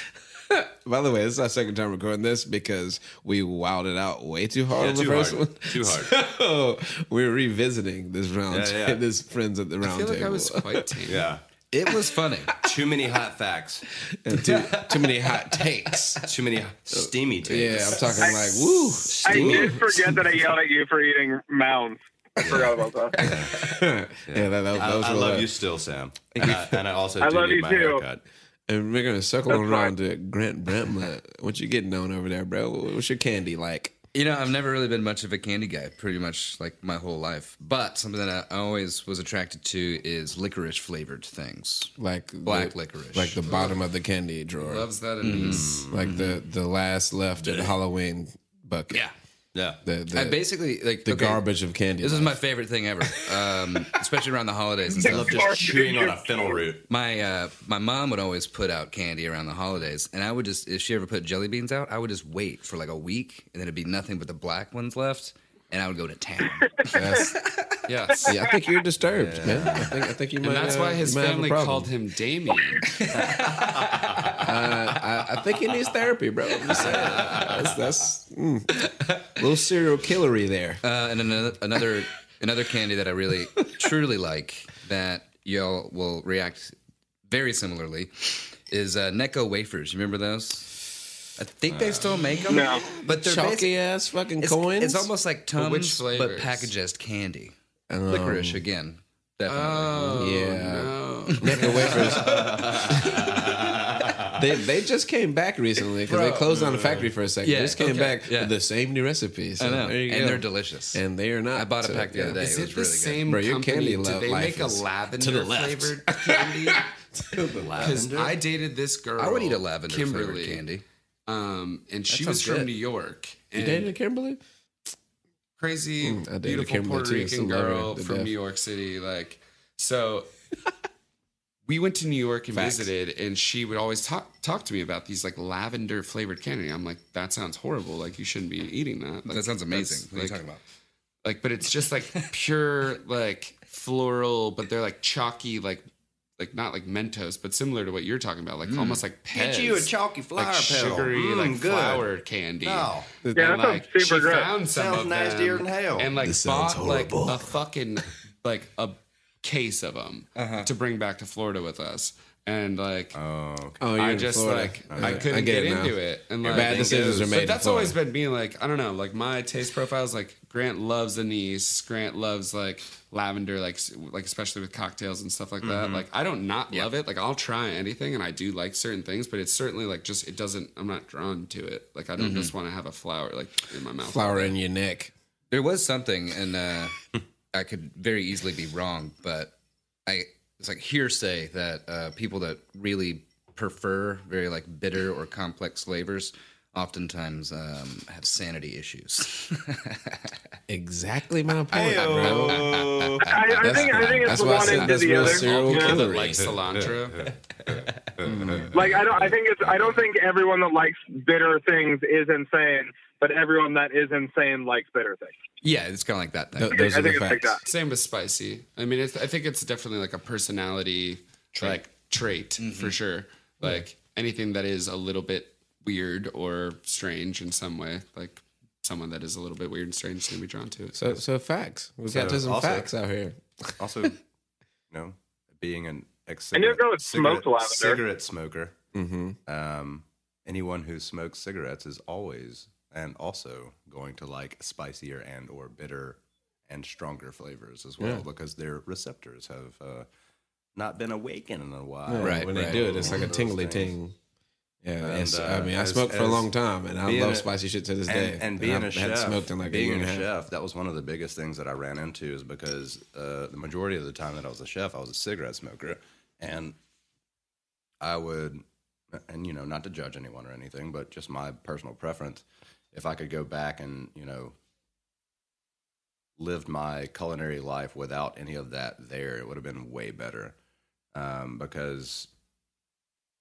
Speaker 2: By the way, this is our second time recording this because we wilded out way too hard
Speaker 1: Yeah,
Speaker 2: on the
Speaker 1: too
Speaker 2: first
Speaker 1: hard.
Speaker 2: one.
Speaker 1: Too hard.
Speaker 2: So we're revisiting this round,
Speaker 1: Yeah.
Speaker 2: this friends at the
Speaker 6: I
Speaker 2: round
Speaker 6: feel like
Speaker 2: table.
Speaker 6: I was quite tame.
Speaker 1: Yeah.
Speaker 4: It was funny.
Speaker 1: Too many hot facts.
Speaker 2: And too many hot takes.
Speaker 1: Too many steamy takes.
Speaker 2: Yeah, I'm talking like woo.
Speaker 5: I did forget that I yelled at you for eating mounds. I forgot about that.
Speaker 2: Yeah, that was
Speaker 1: I
Speaker 2: real
Speaker 1: love
Speaker 2: bad.
Speaker 1: you still, Sam. And I also
Speaker 5: I
Speaker 1: do
Speaker 5: love
Speaker 1: need
Speaker 5: you
Speaker 1: my
Speaker 5: too.
Speaker 1: haircut.
Speaker 2: And we're gonna circle
Speaker 5: That's
Speaker 2: around to Grant Brentlet. What you getting on over there, bro? What's your candy like?
Speaker 4: You know, I've never really been much of a candy guy, pretty much like my whole life. But something that I always was attracted to is licorice flavored things.
Speaker 2: Like
Speaker 4: Black licorice.
Speaker 2: like the bottom of the candy drawer,
Speaker 6: Loves that anise.
Speaker 2: like the last left of the Halloween bucket.
Speaker 4: Yeah.
Speaker 1: Yeah.
Speaker 4: I basically like
Speaker 2: the garbage of candy.
Speaker 4: This is my favorite thing ever, especially around the holidays and
Speaker 1: I
Speaker 4: stuff.
Speaker 1: love just chewing on a fennel root.
Speaker 4: My mom would always put out candy around the holidays, and I would just, if she ever put jelly beans out, I would just wait for like a week, and then it'd be nothing but the black ones left, and I would go to town.
Speaker 6: Yes.
Speaker 2: Yeah, I think you're disturbed, man. I think you might.
Speaker 6: And that's why his
Speaker 2: you might have a
Speaker 6: family
Speaker 2: problem.
Speaker 6: called him Damien.
Speaker 2: I think he needs therapy, bro. I'm just saying. That's a little serial killery there.
Speaker 4: And another candy that I really truly like that y'all will react very similarly is Necco wafers. You remember those? I think they still make them.
Speaker 5: No.
Speaker 4: But they're
Speaker 2: Chalky ass fucking
Speaker 4: it's,
Speaker 2: coins.
Speaker 4: it's almost like
Speaker 6: But which
Speaker 4: Tums, but
Speaker 6: flavors?
Speaker 4: packaged as candy. Licorice again. Definitely.
Speaker 6: Oh,
Speaker 2: Yeah.
Speaker 6: no.
Speaker 2: Necco wafers. They just came back recently because they closed down the factory for a second.
Speaker 4: Yeah,
Speaker 2: They just came back
Speaker 4: yeah.
Speaker 2: with the same new recipes. So
Speaker 4: I know.
Speaker 2: there you
Speaker 4: And
Speaker 2: go.
Speaker 4: they're delicious.
Speaker 2: And they are not.
Speaker 4: I bought a pack the other day.
Speaker 6: Is
Speaker 4: It
Speaker 6: it
Speaker 4: was
Speaker 6: the
Speaker 4: really
Speaker 6: same
Speaker 2: Bro, your
Speaker 6: company?
Speaker 2: candy
Speaker 6: Did they
Speaker 2: life
Speaker 6: make a
Speaker 2: is
Speaker 6: lavender
Speaker 2: to the left.
Speaker 6: flavored candy? Because
Speaker 1: Lavender?
Speaker 6: I dated this girl.
Speaker 4: I would eat a lavender
Speaker 6: Kimberly,
Speaker 4: flavored candy.
Speaker 6: and she
Speaker 4: sounds
Speaker 6: was from
Speaker 4: good.
Speaker 6: New York.
Speaker 2: You
Speaker 6: And
Speaker 2: dated Kimberly?
Speaker 6: crazy,
Speaker 2: I dated
Speaker 6: beautiful
Speaker 2: Kimberly
Speaker 6: Puerto
Speaker 2: too.
Speaker 6: Rican
Speaker 2: Still love her
Speaker 6: girl
Speaker 2: to
Speaker 6: from
Speaker 2: death.
Speaker 6: New York City. Like, so we went to New York and
Speaker 2: Facts.
Speaker 6: visited, and she would always talk to me about these like lavender flavored candy. I'm like, that sounds horrible. Like, you shouldn't be eating that. Like,
Speaker 4: That sounds amazing.
Speaker 6: that's,
Speaker 4: What are you
Speaker 6: like-
Speaker 4: talking about?
Speaker 6: Like, but it's just like pure like floral, but they're like chalky, like not like Mentos, but similar to what you're talking about, like almost like Pez,
Speaker 1: chalky flower
Speaker 6: like sugary, like flower candy.
Speaker 1: No.
Speaker 5: Yeah,
Speaker 6: And,
Speaker 5: that
Speaker 6: like,
Speaker 5: sounds super
Speaker 6: she
Speaker 5: gross.
Speaker 6: found some
Speaker 1: Sounds
Speaker 6: of
Speaker 1: nastier
Speaker 6: them
Speaker 1: than hell.
Speaker 6: and like
Speaker 2: This sounds
Speaker 6: bought like
Speaker 2: horrible.
Speaker 6: a fucking like a case of them to bring back to Florida with us. And like,
Speaker 2: Oh, you're
Speaker 6: I
Speaker 2: in
Speaker 6: just
Speaker 2: Florida.
Speaker 6: like
Speaker 2: Okay.
Speaker 6: I couldn't
Speaker 2: get
Speaker 6: get
Speaker 2: it now.
Speaker 6: into it. And like,
Speaker 2: Bad decisions are made
Speaker 6: But
Speaker 2: in
Speaker 6: that's
Speaker 2: Florida.
Speaker 6: always been me. Like, I don't know. Like, my taste profile is like Grant loves anise. Grant loves like lavender, like especially with cocktails and stuff like that. Like, I don't not love it. Like, I'll try anything, and I do like certain things, but it's certainly like just it doesn't. I'm not drawn to it. Like, I don't just want to have a flower like in my mouth.
Speaker 2: Flower in your neck.
Speaker 4: There was something, and I could very easily be wrong, but it's like hearsay that people that really prefer very like bitter or complex flavors oftentimes have sanity issues.
Speaker 2: Exactly my point, bro.
Speaker 5: I think it's
Speaker 2: That's
Speaker 5: the
Speaker 2: why I
Speaker 5: one
Speaker 2: said
Speaker 5: into
Speaker 2: that's
Speaker 5: the
Speaker 2: real
Speaker 5: other.
Speaker 2: serial
Speaker 5: Yeah.
Speaker 2: killer.
Speaker 6: Like cilantro.
Speaker 5: Like I don't think everyone that likes bitter things is insane, but everyone that is insane likes bitter things.
Speaker 4: Yeah, it's kind of like that thing.
Speaker 2: Those
Speaker 5: I
Speaker 2: are the
Speaker 5: think it's like
Speaker 2: facts.
Speaker 5: that.
Speaker 6: Same with spicy. I mean, I think it's definitely like a personality like trait for sure. Like anything that is a little bit weird or strange in some way, like someone that is a little bit weird and strange is gonna be drawn to it.
Speaker 2: So facts. We've got
Speaker 1: So
Speaker 2: some
Speaker 1: also-
Speaker 2: facts out here.
Speaker 1: Also, being an
Speaker 5: And you'll go with smoked lavender.
Speaker 1: cigarette smoker.
Speaker 2: Mm-hmm.
Speaker 1: Anyone who smokes cigarettes is always and also going to like spicier and or bitter and stronger flavors as well because their receptors have not been awakened in a while.
Speaker 4: Right,
Speaker 2: When they do it, it's like a tingly ting. Yeah,
Speaker 1: And,
Speaker 2: it's- I mean, I
Speaker 1: as-
Speaker 2: smoked for a
Speaker 1: as
Speaker 2: long time, and I
Speaker 1: being
Speaker 2: love
Speaker 1: a-
Speaker 2: spicy shit to this day.
Speaker 1: And being
Speaker 2: I
Speaker 1: a
Speaker 2: hadn't
Speaker 1: chef,
Speaker 2: smoked in like a
Speaker 1: being
Speaker 2: year and
Speaker 1: a
Speaker 2: a half.
Speaker 1: chef, that was one of the biggest things that I ran into is because the majority of the time that I was a chef, I was a cigarette smoker, and I would, and not to judge anyone or anything, but just my personal preference, if I could go back and lived my culinary life without any of that there, it would have been way better, because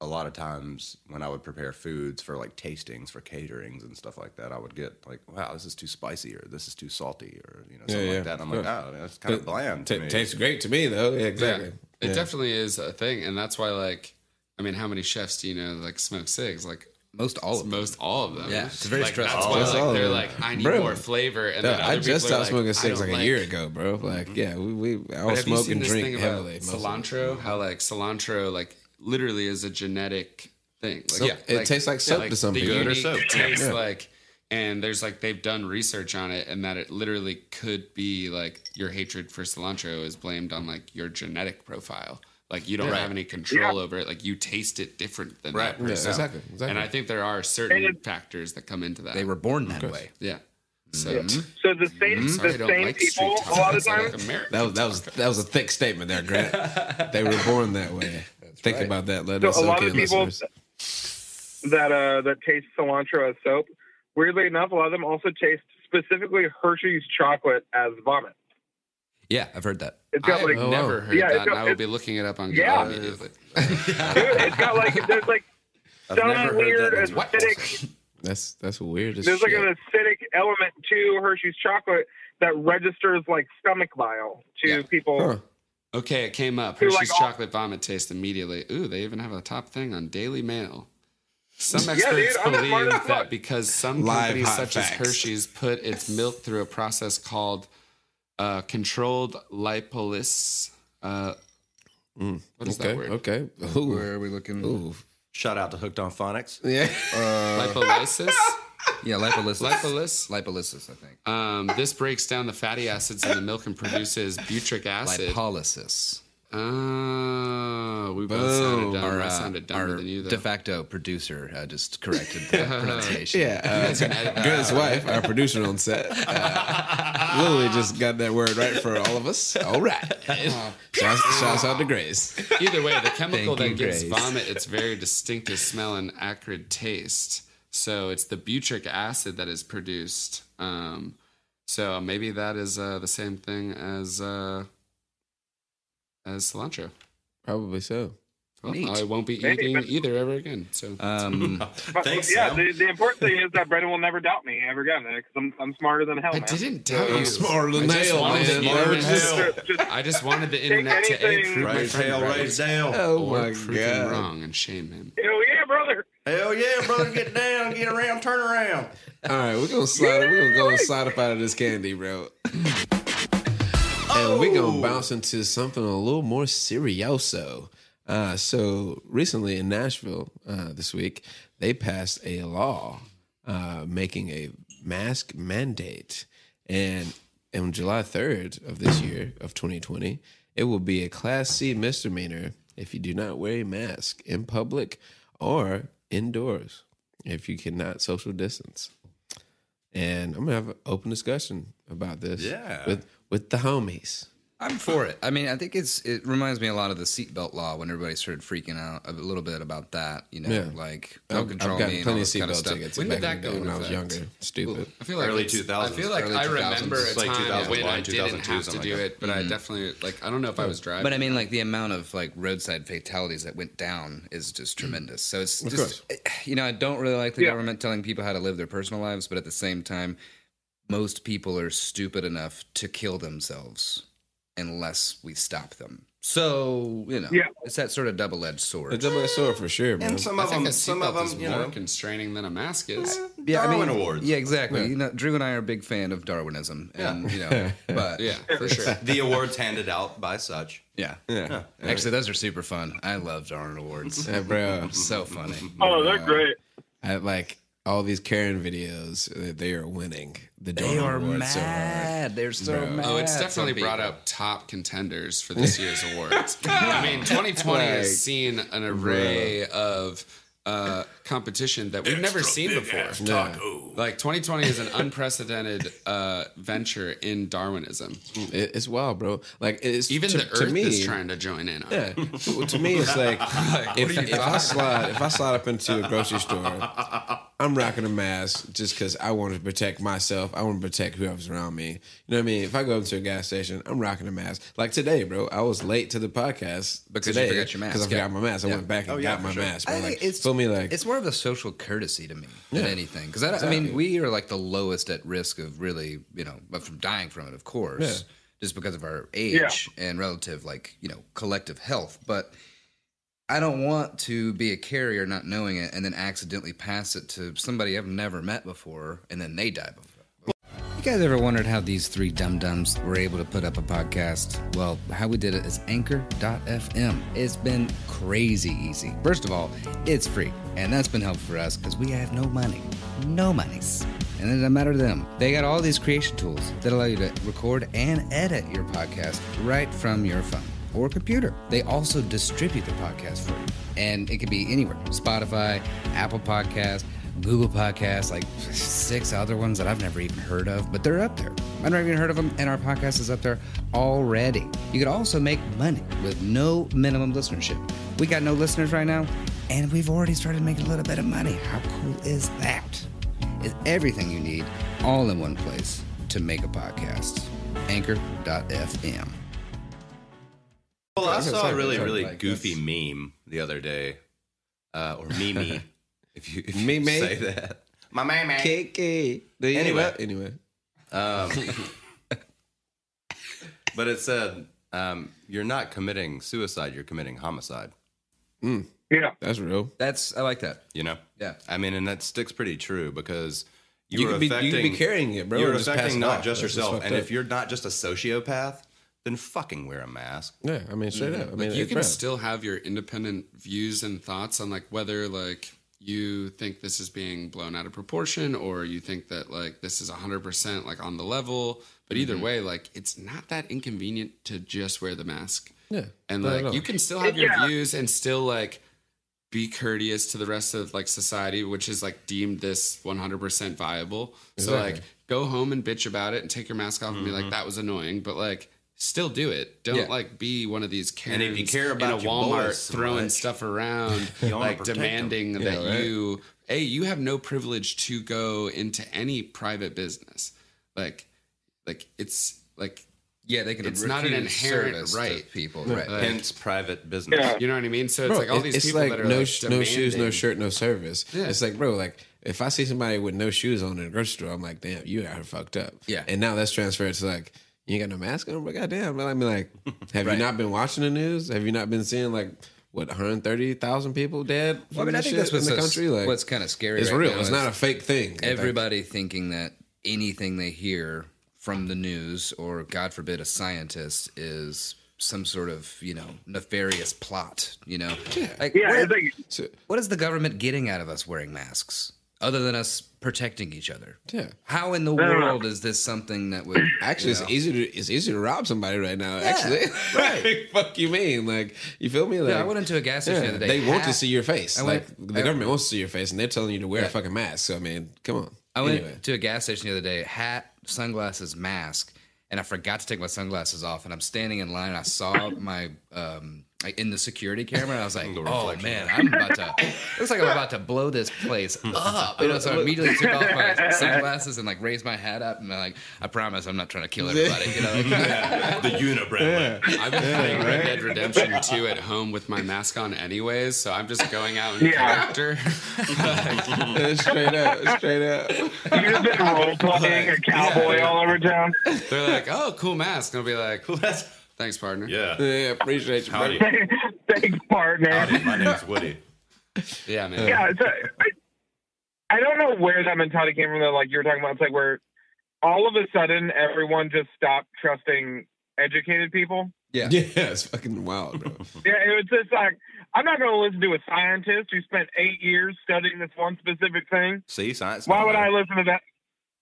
Speaker 1: a lot of times when I would prepare foods for like tastings for caterings and stuff like that, I would get like, wow, this is too spicy or this is too salty or something
Speaker 2: yeah,
Speaker 1: like that. And I'm
Speaker 2: of
Speaker 1: like, oh, that's kind of bland to me.
Speaker 2: Tastes great to me, though. Yeah, exactly.
Speaker 6: Yeah, it
Speaker 2: Yeah.
Speaker 6: definitely is a thing, and that's why like, I mean, how many chefs do you know like smoke cigs? Like
Speaker 4: Most all of them.
Speaker 6: most all of them.
Speaker 4: Yeah, it's very
Speaker 6: like,
Speaker 4: stressful.
Speaker 6: That's why
Speaker 2: Most all
Speaker 6: like
Speaker 2: of
Speaker 6: they're
Speaker 2: them.
Speaker 6: like, I need
Speaker 2: Bro.
Speaker 6: more flavor, and then
Speaker 2: I
Speaker 6: other
Speaker 2: just
Speaker 6: people are
Speaker 2: stopped smoking
Speaker 6: I
Speaker 2: cigs
Speaker 6: don't
Speaker 2: like a year ago, bro. Like, yeah, we all
Speaker 6: But have you
Speaker 2: smoke
Speaker 6: seen
Speaker 2: and
Speaker 6: this
Speaker 2: drink
Speaker 6: thing
Speaker 2: heavily.
Speaker 6: about
Speaker 2: most of it.
Speaker 6: cilantro? How like cilantro like literally is a genetic thing. Like,
Speaker 2: Soap- it tastes like soap to some
Speaker 6: the
Speaker 2: people.
Speaker 1: Good or
Speaker 6: unique
Speaker 1: soap.
Speaker 6: taste
Speaker 2: Yeah.
Speaker 6: like, and there's like they've done research on it, and that it literally could be like your hatred for cilantro is blamed on like your genetic profile. Like you don't have any control over it. Like you taste it different than that
Speaker 2: Yeah,
Speaker 6: person.
Speaker 2: exactly.
Speaker 6: And I think there are certain factors that come into that.
Speaker 4: They were born that way.
Speaker 6: yeah.
Speaker 5: So
Speaker 6: So
Speaker 5: the same
Speaker 6: sorry, I
Speaker 5: the
Speaker 6: don't
Speaker 5: same
Speaker 6: like
Speaker 5: people
Speaker 6: street
Speaker 5: a lot of
Speaker 6: tacos. I like
Speaker 5: times
Speaker 6: American
Speaker 2: That was a thick statement there, Grant. They were born that way. Think about that. Let us
Speaker 5: So a lot
Speaker 2: soak
Speaker 5: of
Speaker 2: in,
Speaker 5: people
Speaker 2: listeners.
Speaker 5: that taste cilantro as soap. Weirdly enough, a lot of them also taste specifically Hershey's chocolate as vomit.
Speaker 4: Yeah, I've heard that.
Speaker 5: It's got
Speaker 6: I've never heard that, and I will be looking it up on Google immediately.
Speaker 5: Dude, it's got like there's like some weird acidic.
Speaker 2: That's weird as
Speaker 5: There's
Speaker 2: shit.
Speaker 5: like an acidic element to Hershey's chocolate that registers like stomach bile to people.
Speaker 2: Huh.
Speaker 6: Okay, it came up.
Speaker 5: Dude,
Speaker 6: Hershey's
Speaker 5: like,
Speaker 6: chocolate vomit taste immediately. Ooh, they even have a top thing on Daily Mail. Some
Speaker 5: Yeah,
Speaker 6: experts
Speaker 5: dude, I'm smart
Speaker 6: believe
Speaker 5: as fuck.
Speaker 6: that because some
Speaker 2: Live
Speaker 6: companies
Speaker 2: hot
Speaker 6: such as
Speaker 2: facts.
Speaker 6: Hershey's put its milk through a process called controlled lipolysis. What is that word?
Speaker 2: Okay. Ooh.
Speaker 4: Where are we looking?
Speaker 2: Ooh.
Speaker 1: Shout out to Hooked on Phonics.
Speaker 2: Yeah.
Speaker 6: Lipolysis?
Speaker 4: Yeah, lipolysis.
Speaker 6: Lipolysis?
Speaker 4: Lipolysis, I think.
Speaker 6: This breaks down the fatty acids in the milk and produces butyric acid.
Speaker 4: Lipolysis.
Speaker 6: Oh, we both sounded dumb. I sounded dumber
Speaker 4: Our
Speaker 6: than you, though.
Speaker 4: de facto producer just corrected the pronunciation.
Speaker 2: Yeah. Good's wife, our producer on set, Lily just got that word right for all of us. All right. Shouts out to Grace.
Speaker 6: Either way, the chemical
Speaker 4: Thank
Speaker 6: that
Speaker 4: you,
Speaker 6: gives
Speaker 4: Grace.
Speaker 6: vomit its very distinctive smell and acrid taste. So it's the butyric acid that is produced. So maybe that is the same thing as cilantro.
Speaker 2: Probably so.
Speaker 6: Well,
Speaker 4: Neat.
Speaker 6: I won't be
Speaker 5: Maybe,
Speaker 6: eating
Speaker 5: but-
Speaker 6: either ever again. So
Speaker 5: But,
Speaker 1: Thanks,
Speaker 5: yeah,
Speaker 1: Sam.
Speaker 5: the important thing is that Brendan will never doubt me ever again because I'm smarter than hell,
Speaker 6: I
Speaker 5: man.
Speaker 6: didn't doubt you.
Speaker 2: smarter than
Speaker 6: I just
Speaker 2: hell,
Speaker 6: wanted
Speaker 2: man.
Speaker 6: the
Speaker 2: Smarter
Speaker 6: internet-
Speaker 5: Just
Speaker 6: I just wanted the internet to
Speaker 5: anything-
Speaker 6: prove my
Speaker 1: Raise
Speaker 6: friend
Speaker 1: hell,
Speaker 6: right,
Speaker 1: raise down.
Speaker 2: Oh
Speaker 6: or
Speaker 2: my
Speaker 6: prove him
Speaker 2: God.
Speaker 6: wrong and shame him.
Speaker 5: hell yeah, brother.
Speaker 1: Hell yeah, brother, get down, get around, turn around.
Speaker 2: All right, we're gonna slide up out of this candy, bro. And we're gonna bounce into something a little more serioso. So recently in Nashville, this week, they passed a law making a mask mandate, and on July 3rd of this year of 2020, it will be a Class C misdemeanor if you do not wear a mask in public or indoors if you cannot social distance. And I'm gonna have an open discussion about this with the homies.
Speaker 4: I'm for it. I mean, I think it reminds me a lot of the seatbelt law when everybody started freaking out a little bit about that. You know,
Speaker 2: Yeah.
Speaker 4: like don't control
Speaker 2: I've gotten
Speaker 4: me and all
Speaker 2: plenty of
Speaker 4: this kind of
Speaker 2: seatbelt
Speaker 4: stuff.
Speaker 2: tickets
Speaker 6: When
Speaker 2: back
Speaker 6: did that
Speaker 2: in the
Speaker 6: go
Speaker 2: day when I
Speaker 6: into
Speaker 2: was
Speaker 6: effect?
Speaker 2: younger. Stupid.
Speaker 6: I feel like
Speaker 1: Early
Speaker 6: it's-
Speaker 1: 2000s.
Speaker 6: I feel like
Speaker 4: Early
Speaker 6: I
Speaker 4: 2000s.
Speaker 6: remember a
Speaker 1: It's like
Speaker 6: time
Speaker 1: 2001,
Speaker 6: when I didn't
Speaker 1: 2002,
Speaker 6: have to
Speaker 1: something
Speaker 6: do
Speaker 1: like
Speaker 6: it, but I definitely I don't know if I was driving.
Speaker 4: But I mean, like the amount of like roadside fatalities that went down is just tremendous. So it's just, you know, I don't really like the government telling people how to live their personal lives, but at the same time, most people are stupid enough to kill themselves unless we stop them. So, you know, it's that sort of double-edged sword.
Speaker 2: A double-edged sword for sure, man.
Speaker 1: And some
Speaker 6: I
Speaker 1: of
Speaker 6: think
Speaker 1: them,
Speaker 6: a
Speaker 1: some of
Speaker 6: seatbelt is
Speaker 1: them, you
Speaker 6: more
Speaker 1: know,
Speaker 6: constraining than a mask is.
Speaker 1: Darwin Awards.
Speaker 4: Yeah, exactly. You know, Drew and I are a big fan of Darwinism, and you know, but
Speaker 6: Yeah, for sure.
Speaker 1: The awards handed out by such.
Speaker 4: yeah.
Speaker 2: Yeah.
Speaker 4: Actually, those are super fun. I love Darwin Awards.
Speaker 2: Yeah, bro.
Speaker 4: So funny.
Speaker 5: Oh, they're great.
Speaker 2: I like all these Karen videos. They are winning the
Speaker 4: They
Speaker 2: Jordan
Speaker 4: are
Speaker 2: Awards so hard.
Speaker 4: mad. They're so mad.
Speaker 6: Oh, it's definitely
Speaker 4: some
Speaker 6: brought
Speaker 4: people.
Speaker 6: up top contenders for this year's awards. I mean, 2020 has seen an array of competition that we've never seen before. Like 2020 is an unprecedented venture in Darwinism.
Speaker 2: It's wild, bro. Like it's
Speaker 6: Even
Speaker 2: to,
Speaker 6: the
Speaker 2: to
Speaker 6: Earth
Speaker 2: me,
Speaker 6: is trying to join in on it.
Speaker 2: Yeah. To me, it's like if I slide up into a grocery store, I'm rocking a mask just because I want to protect myself. I want to protect whoever's around me. You know what I mean? If I go into a gas station, I'm rocking a mask. Like today, bro, I was late to the podcast
Speaker 4: Because
Speaker 2: today
Speaker 4: you forgot your mask.
Speaker 2: because I forgot my mask. I
Speaker 4: Yeah.
Speaker 2: went back and got my mask. Bro.
Speaker 4: I
Speaker 2: Like,
Speaker 4: think it's
Speaker 2: feel me? Like
Speaker 4: it's more of a social courtesy to me than anything. Because I mean, we are like the lowest at risk of really, you know, but from dying from it, of course, just because of our age and relative, like, you know, collective health. But I don't want to be a carrier not knowing it and then accidentally pass it to somebody I've never met before and then they die before. You guys ever wondered how these three dum-dums were able to put up a podcast? Well, how we did it is Anchor.fm. It's been crazy easy. First of all, it's free, and that's been helpful for us because we have no money. No monies. And it doesn't matter to them. They got all these creation tools that allow you to record and edit your podcast right from your phone or computer. They also distribute the podcast for you. And it can be anywhere. Spotify, Apple Podcasts, Google Podcasts, like 6 other ones that I've never even heard of, but they're up there. I've never even heard of them, and our podcast is up there already. You could also make money with no minimum listenership. We got no listeners right now, and we've already started making a little bit of money. How cool is that? is everything you need all in one place to make a podcast. Anchor.fm.
Speaker 1: Well, I saw a really
Speaker 4: like
Speaker 1: goofy meme the other day, or meme, if you
Speaker 2: Meme?
Speaker 1: say that. My meme.
Speaker 2: KK. Anyway.
Speaker 1: But it said, you're not committing suicide, you're committing homicide.
Speaker 5: Yeah.
Speaker 2: That's real.
Speaker 4: I like that.
Speaker 1: You know?
Speaker 4: Yeah.
Speaker 1: I mean, and that sticks pretty true because
Speaker 2: You could be carrying it, bro.
Speaker 1: You're
Speaker 2: and just pass
Speaker 1: affecting
Speaker 2: it
Speaker 1: not
Speaker 2: off.
Speaker 1: just
Speaker 2: That's
Speaker 1: yourself.
Speaker 2: fucked
Speaker 1: And
Speaker 2: up.
Speaker 1: if you're not just a sociopath, then fucking wear a mask.
Speaker 2: Yeah, I mean, straight up. I mean,
Speaker 6: Like, you
Speaker 2: it's
Speaker 6: can
Speaker 2: bro.
Speaker 6: still have your independent views and thoughts on like whether like you think this is being blown out of proportion or you think that like this is 100% like on the level. But either way, like it's not that inconvenient to just wear the mask.
Speaker 2: Yeah.
Speaker 6: And
Speaker 2: not at
Speaker 6: like
Speaker 2: all.
Speaker 6: you can still have your
Speaker 5: Yeah.
Speaker 6: views and still like be courteous to the rest of like society, which is like deemed this 100% viable. So
Speaker 2: Exactly.
Speaker 6: like go home and bitch about it and take your mask off and be like, that was annoying, but like still do it. Don't
Speaker 4: Yeah.
Speaker 6: like be one of these Karens
Speaker 1: And if you care about
Speaker 6: in a
Speaker 1: your
Speaker 6: Walmart
Speaker 1: boys so
Speaker 6: throwing
Speaker 1: much,
Speaker 6: stuff around,
Speaker 1: you wanna
Speaker 6: like
Speaker 1: protect
Speaker 6: demanding
Speaker 2: them.
Speaker 6: that
Speaker 2: Yeah, right.
Speaker 6: you have no privilege to go into any private business. Like it's like,
Speaker 4: Yeah, they can.
Speaker 6: It's not an
Speaker 4: refuse
Speaker 6: inherent
Speaker 4: service
Speaker 6: right.
Speaker 4: to people,
Speaker 2: No.
Speaker 4: right?
Speaker 6: Like-
Speaker 1: Hence private business.
Speaker 5: Yeah.
Speaker 6: you know what I mean? So it's
Speaker 2: Bro,
Speaker 6: like all these
Speaker 2: it's
Speaker 6: people
Speaker 2: like
Speaker 6: that are
Speaker 2: no,
Speaker 6: like
Speaker 2: no shoes, no
Speaker 6: demanding-
Speaker 2: shirt, no service.
Speaker 6: Yeah.
Speaker 2: It's like, bro, like if I see somebody with no shoes on in a grocery store, I'm like, damn, you got her fucked up.
Speaker 4: Yeah.
Speaker 2: And now that's transferred to like, you ain't got no mask on, but goddamn. I mean, like, have
Speaker 4: Right.
Speaker 2: you not been watching the news? Have you not been seeing like what 130,000 people dead?
Speaker 4: Well, I mean,
Speaker 2: from
Speaker 4: I
Speaker 2: this
Speaker 4: think
Speaker 2: shit
Speaker 4: that's what's
Speaker 2: in the country. Like,
Speaker 4: what's kind of scary.
Speaker 2: it's
Speaker 4: right
Speaker 2: real.
Speaker 4: now
Speaker 2: It's
Speaker 4: is
Speaker 2: not a fake thing.
Speaker 4: everybody thinking that anything they hear from the news or, God forbid, a scientist is some sort of nefarious plot. Like
Speaker 5: Yeah,
Speaker 4: what,
Speaker 5: it's like
Speaker 2: So,
Speaker 4: what is the government getting out of us wearing masks other than us protecting each other?
Speaker 2: yeah.
Speaker 4: How in the
Speaker 5: No.
Speaker 4: world is this something that would
Speaker 2: Actually, it's easy to rob somebody right now. Actually,
Speaker 4: right.
Speaker 2: Fuck you mean? Like, you feel me? Like,
Speaker 4: Yeah, I went into a gas station the other day.
Speaker 2: They want to
Speaker 4: Hat-
Speaker 2: see your face.
Speaker 4: I
Speaker 2: Like
Speaker 4: went-
Speaker 2: the government wants to see your face, and they're telling you to wear
Speaker 4: Yeah.
Speaker 2: a fucking mask. So I mean, come on.
Speaker 4: I went
Speaker 2: Anyway.
Speaker 4: to a gas station the other day, hat, sunglasses, mask, and I forgot to take my sunglasses off. And I'm standing in line. And I saw my in the security camera. And I was like, "Oh man, I'm about to." Looks like I'm about to blow this place up. So I immediately took off my sunglasses and like raised my hat up and I promise I'm not trying to kill everybody.
Speaker 1: The unibrow.
Speaker 6: I've been playing Red Dead Redemption 2 at home with my mask on anyways, so I'm just going out in character.
Speaker 2: Straight up.
Speaker 5: you just been role playing a cowboy all over town.
Speaker 6: They're like, "Oh, cool mask." And I'll be like, "Thanks, partner."
Speaker 1: Yeah.
Speaker 2: Yeah, appreciate you,
Speaker 1: Howdy.
Speaker 2: buddy.
Speaker 5: Thanks, partner.
Speaker 1: Howdy, my name's Woody.
Speaker 6: Yeah, man.
Speaker 5: Yeah, I don't know where that mentality came from. Though, like you were talking about, it's like where all of a sudden everyone just stopped trusting educated people.
Speaker 2: Yeah, it's fucking wild, bro.
Speaker 5: Yeah, it was just like I'm not going to listen to a scientist who spent 8 years studying this one specific thing.
Speaker 1: See, science.
Speaker 5: Why
Speaker 1: don't
Speaker 5: would
Speaker 1: matter.
Speaker 5: I listen to that?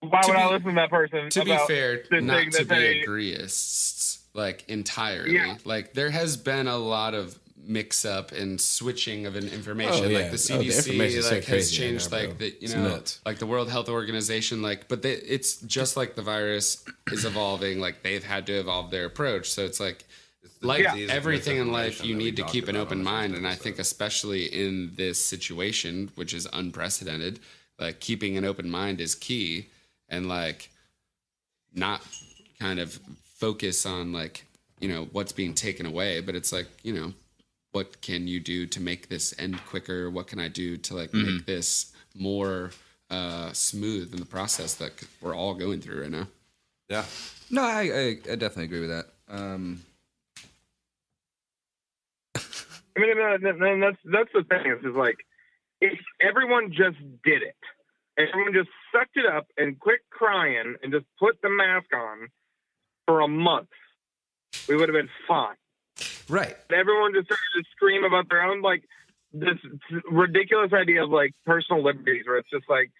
Speaker 5: Why would I listen to that person?
Speaker 6: To be
Speaker 5: about
Speaker 6: fair,
Speaker 5: the
Speaker 6: not
Speaker 5: thing
Speaker 6: to
Speaker 5: that
Speaker 6: be
Speaker 5: they-
Speaker 6: agreists, like entirely.
Speaker 5: Yeah.
Speaker 6: Like there has been a lot of mix up and switching of information.
Speaker 2: Oh, yeah.
Speaker 6: Like the
Speaker 2: Oh, the
Speaker 6: CDC
Speaker 2: information's so
Speaker 6: like has
Speaker 2: crazy right
Speaker 6: changed
Speaker 2: now,
Speaker 6: like
Speaker 2: bro.
Speaker 6: the
Speaker 2: It's nuts.
Speaker 6: like the World Health Organization, like but it's just like the virus is evolving, like they've had to evolve their approach. So it's like
Speaker 1: disease of
Speaker 6: everything in life,
Speaker 1: misinformation
Speaker 6: you
Speaker 1: that we
Speaker 6: need to
Speaker 1: talked
Speaker 6: keep an
Speaker 1: about
Speaker 6: open
Speaker 1: on the
Speaker 6: mind.
Speaker 1: first
Speaker 6: And I
Speaker 1: episode.
Speaker 6: think especially in this situation, which is unprecedented, like keeping an open mind is key. And like not kind of focus on like, what's being taken away, but it's like, what can you do to make this end quicker? What can I do to like make this more smooth in the process that we're all going through right now?
Speaker 1: Yeah.
Speaker 4: No, I definitely agree with that.
Speaker 5: I mean, that's the thing. Is like if everyone just did it, everyone just sucked it up and quit crying and just put the mask on for a month, we would have been fine.
Speaker 4: Right.
Speaker 5: Everyone just started to scream about their own like this ridiculous idea of like personal liberties, where it's just like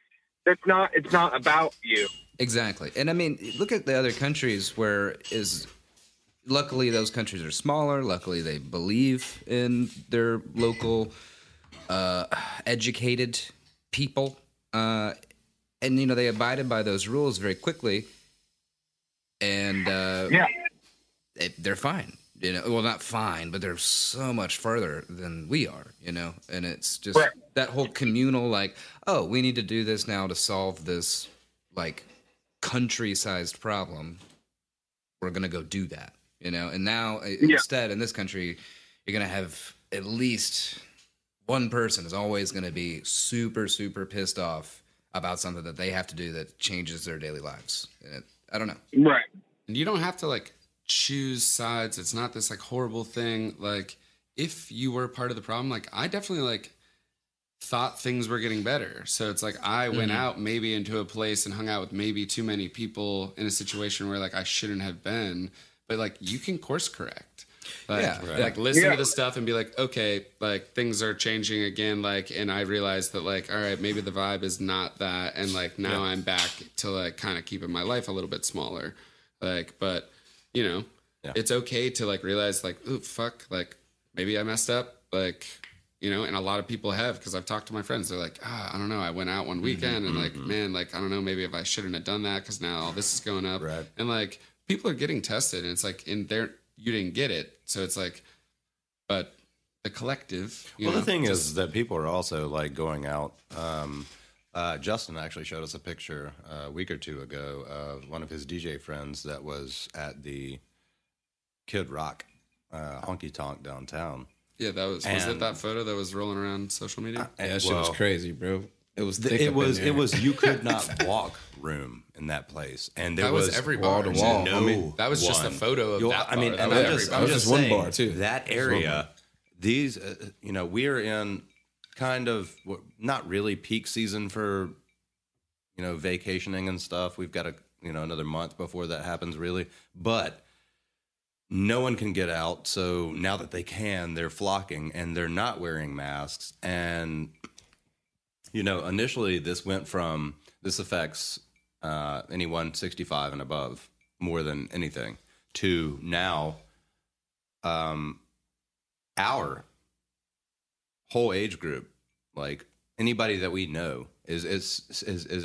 Speaker 5: it's not about you.
Speaker 4: Exactly. And I mean, look at the other countries luckily those countries are smaller. Luckily they believe in their local educated people. And they abided by those rules very quickly. And they're fine. You know, well, not fine, but they're so much further than we are, you know? And it's just
Speaker 5: Right.
Speaker 4: that whole communal, like, oh, we need to do this now to solve this, like, country-sized problem. We're going to go do that, you know? And now, instead, in this country, you're going to have at least one person is always going to be super, super pissed off about something that they have to do that changes their daily lives. And I don't know.
Speaker 5: Right.
Speaker 6: And you don't have to like choose sides. It's not this like horrible thing. Like if you were part of the problem, like I definitely like thought things were getting better. So it's like I went out maybe into a place and hung out with maybe too many people in a situation where like I shouldn't have been. But like you can course correct. Like, like listen to the stuff and be like, okay, like things are changing again. Like, and I realized that like, all right, maybe the vibe is not that. And like now I'm back to like kind of keeping my life a little bit smaller. Like, but you know, it's okay to like realize like, ooh, fuck, like maybe I messed up. Like, you know, and a lot of people have, because I've talked to my friends. They're like, I don't know. I went out one weekend and like, man, like, I don't know, maybe if I shouldn't have done that because now all this is going up.
Speaker 1: Right.
Speaker 6: And like people are getting tested and it's like in there, you didn't get it. So it's like, but the collective.
Speaker 1: Well, the thing is that people are also like going out. Justin actually showed us a picture a week or two ago of one of his DJ friends that was at the Kid Rock honky tonk downtown.
Speaker 6: Yeah, that was it that photo that was rolling around social media?
Speaker 2: That shit was crazy, bro. It was thick
Speaker 1: it
Speaker 2: up
Speaker 1: was
Speaker 2: in there.
Speaker 1: it was you could not walk room in that place, and there
Speaker 6: That was every bar.
Speaker 2: wall to wall.
Speaker 1: No,
Speaker 2: I mean,
Speaker 6: that was just a photo of that
Speaker 1: I mean,
Speaker 6: bar.
Speaker 1: and
Speaker 6: That
Speaker 1: I'm
Speaker 6: was
Speaker 1: just,
Speaker 6: every
Speaker 1: I'm
Speaker 6: bar.
Speaker 2: was
Speaker 1: just
Speaker 2: just one
Speaker 1: saying,
Speaker 2: bar, too.
Speaker 1: that
Speaker 2: Just one
Speaker 1: area,
Speaker 2: bar.
Speaker 1: these, you know, we're in kind of not really peak season for, you know, vacationing and stuff. We've got another month before that happens, really, but no one can get out. So now that they can, they're flocking and they're not wearing masks. And, you know, initially this affects anyone 65 and above more than anything, to now our whole age group, like anybody that we know is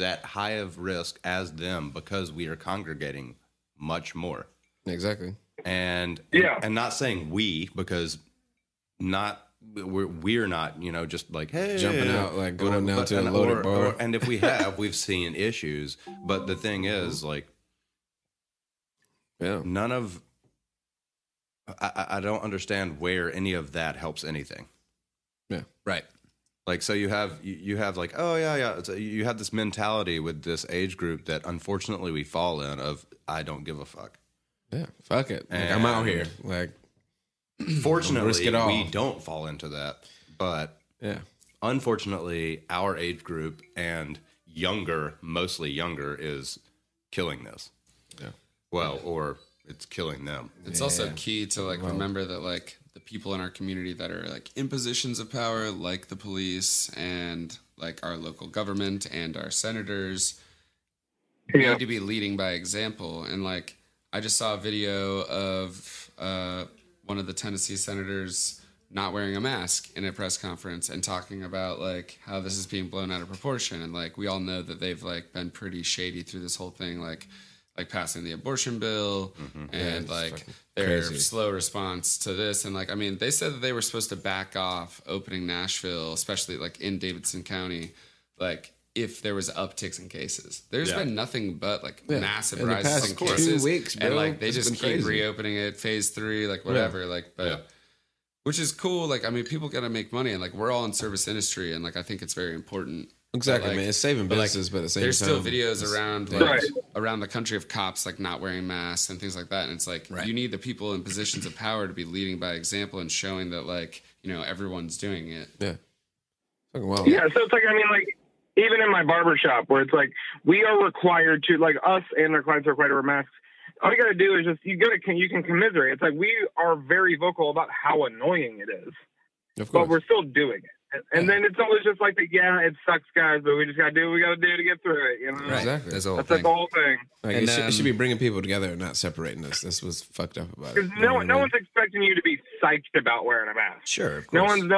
Speaker 1: at high of risk as them because we are congregating much more.
Speaker 2: Exactly.
Speaker 1: And not saying we, because we're not, you know, just like, hey,
Speaker 2: Jumping out, like going down to a loaded bar.
Speaker 1: and if we have, we've seen issues. But the thing is, like, none of, I don't understand where any of that helps anything.
Speaker 2: Yeah.
Speaker 4: Right.
Speaker 1: Like, so you have like, oh yeah. You have this mentality with this age group that unfortunately we fall in of, I don't give a fuck.
Speaker 2: Yeah. Fuck it. Like, I'm out here. Like,
Speaker 1: fortunately,
Speaker 2: risk it all.
Speaker 1: we don't fall into that. But unfortunately, our age group and mostly younger, is killing this. Yeah. Well, or it's killing them.
Speaker 6: It's also key to like remember that like the people in our community that are like in positions of power, like the police and like our local government and our senators, need to be leading by example. And like I just saw a video of one of the Tennessee senators not wearing a mask in a press conference and talking about like how this is being blown out of proportion. And like we all know that they've like been pretty shady through this whole thing, like passing the abortion bill and like their slow response to this. And like, I mean, they said that they were supposed to back off opening Nashville, especially like in Davidson County, like if there was upticks in cases. There's been nothing but like massive
Speaker 2: in the
Speaker 6: rises
Speaker 2: past
Speaker 6: in
Speaker 2: 2
Speaker 6: cases.
Speaker 2: weeks, bro.
Speaker 6: And like they
Speaker 2: It's
Speaker 6: just
Speaker 2: been
Speaker 6: keep
Speaker 2: crazy.
Speaker 6: reopening it, phase 3, like whatever. Like, but which is cool. Like, I mean, people gotta make money and like we're all in service industry and like I think it's very important.
Speaker 2: exactly,
Speaker 6: But, like,
Speaker 2: man. It's saving
Speaker 6: but, like,
Speaker 2: businesses, but at the same
Speaker 6: there's
Speaker 2: time,
Speaker 6: still videos around
Speaker 5: Right.
Speaker 6: around the country of cops like not wearing masks and things like that. And it's like you need the people in positions of power to be leading by example and showing that like, you know, everyone's doing it.
Speaker 2: Yeah. Fucking wild.
Speaker 5: Yeah, so it's like, I mean, like, even in my barber shop where it's like, we are required to, like, us and our clients are required to wear masks. All you got to do is just, you can commiserate. It's like, we are very vocal about how annoying it is,
Speaker 2: Of
Speaker 5: but
Speaker 2: course.
Speaker 5: we're still doing it. And then it's always just like, it sucks, guys, but we just got to do what we got to do to get through it, you know?
Speaker 4: Right.
Speaker 2: Exactly.
Speaker 4: That's the whole
Speaker 5: That's
Speaker 4: thing.
Speaker 5: like the whole thing.
Speaker 2: Like,
Speaker 4: And,
Speaker 2: it should be bringing people together and not separating us. That's what's fucked up about it.
Speaker 5: Because no one's expecting you to be psyched about wearing a mask.
Speaker 1: Sure, of
Speaker 5: No
Speaker 1: course.
Speaker 5: one's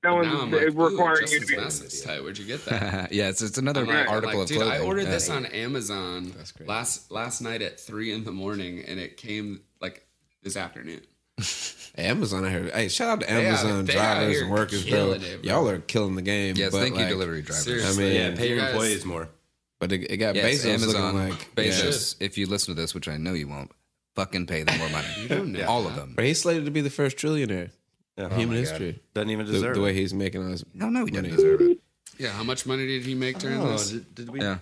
Speaker 6: Now I'm like,
Speaker 5: requiring you to
Speaker 6: Justin's
Speaker 5: be.
Speaker 6: mask is tight. Where'd you get that?
Speaker 4: Yeah, it's another
Speaker 6: I'm like,
Speaker 4: article
Speaker 6: like,
Speaker 4: of
Speaker 6: dude,
Speaker 4: clothing.
Speaker 6: I ordered this on Amazon
Speaker 2: That's crazy.
Speaker 6: last night at 3 a.m. and it came like this afternoon.
Speaker 2: Amazon, I heard. Hey, shout out to Amazon
Speaker 6: they out
Speaker 2: drivers
Speaker 6: here
Speaker 2: and workers, bro.
Speaker 6: killing it, bro.
Speaker 2: Y'all are killing the game.
Speaker 4: Yes,
Speaker 2: but
Speaker 4: thank you,
Speaker 2: like,
Speaker 4: delivery drivers.
Speaker 6: Seriously.
Speaker 2: I mean,
Speaker 1: Yeah, pay your
Speaker 6: You guys-
Speaker 1: employees more.
Speaker 2: But it got
Speaker 4: Yes,
Speaker 2: Bezos
Speaker 4: Amazon,
Speaker 2: looking like
Speaker 4: Bezos, if you listen to this, which I know you won't, fucking pay them more money. You don't know. All of them.
Speaker 2: But he's slated to be the first trillionaire in human
Speaker 4: my God.
Speaker 2: history.
Speaker 1: Doesn't even deserve
Speaker 2: The way
Speaker 1: it.
Speaker 2: he's making all his
Speaker 4: No, he doesn't
Speaker 2: money.
Speaker 4: deserve it.
Speaker 6: Yeah, how much money did he make during
Speaker 1: Oh,
Speaker 6: this?
Speaker 1: did we?
Speaker 4: Yeah.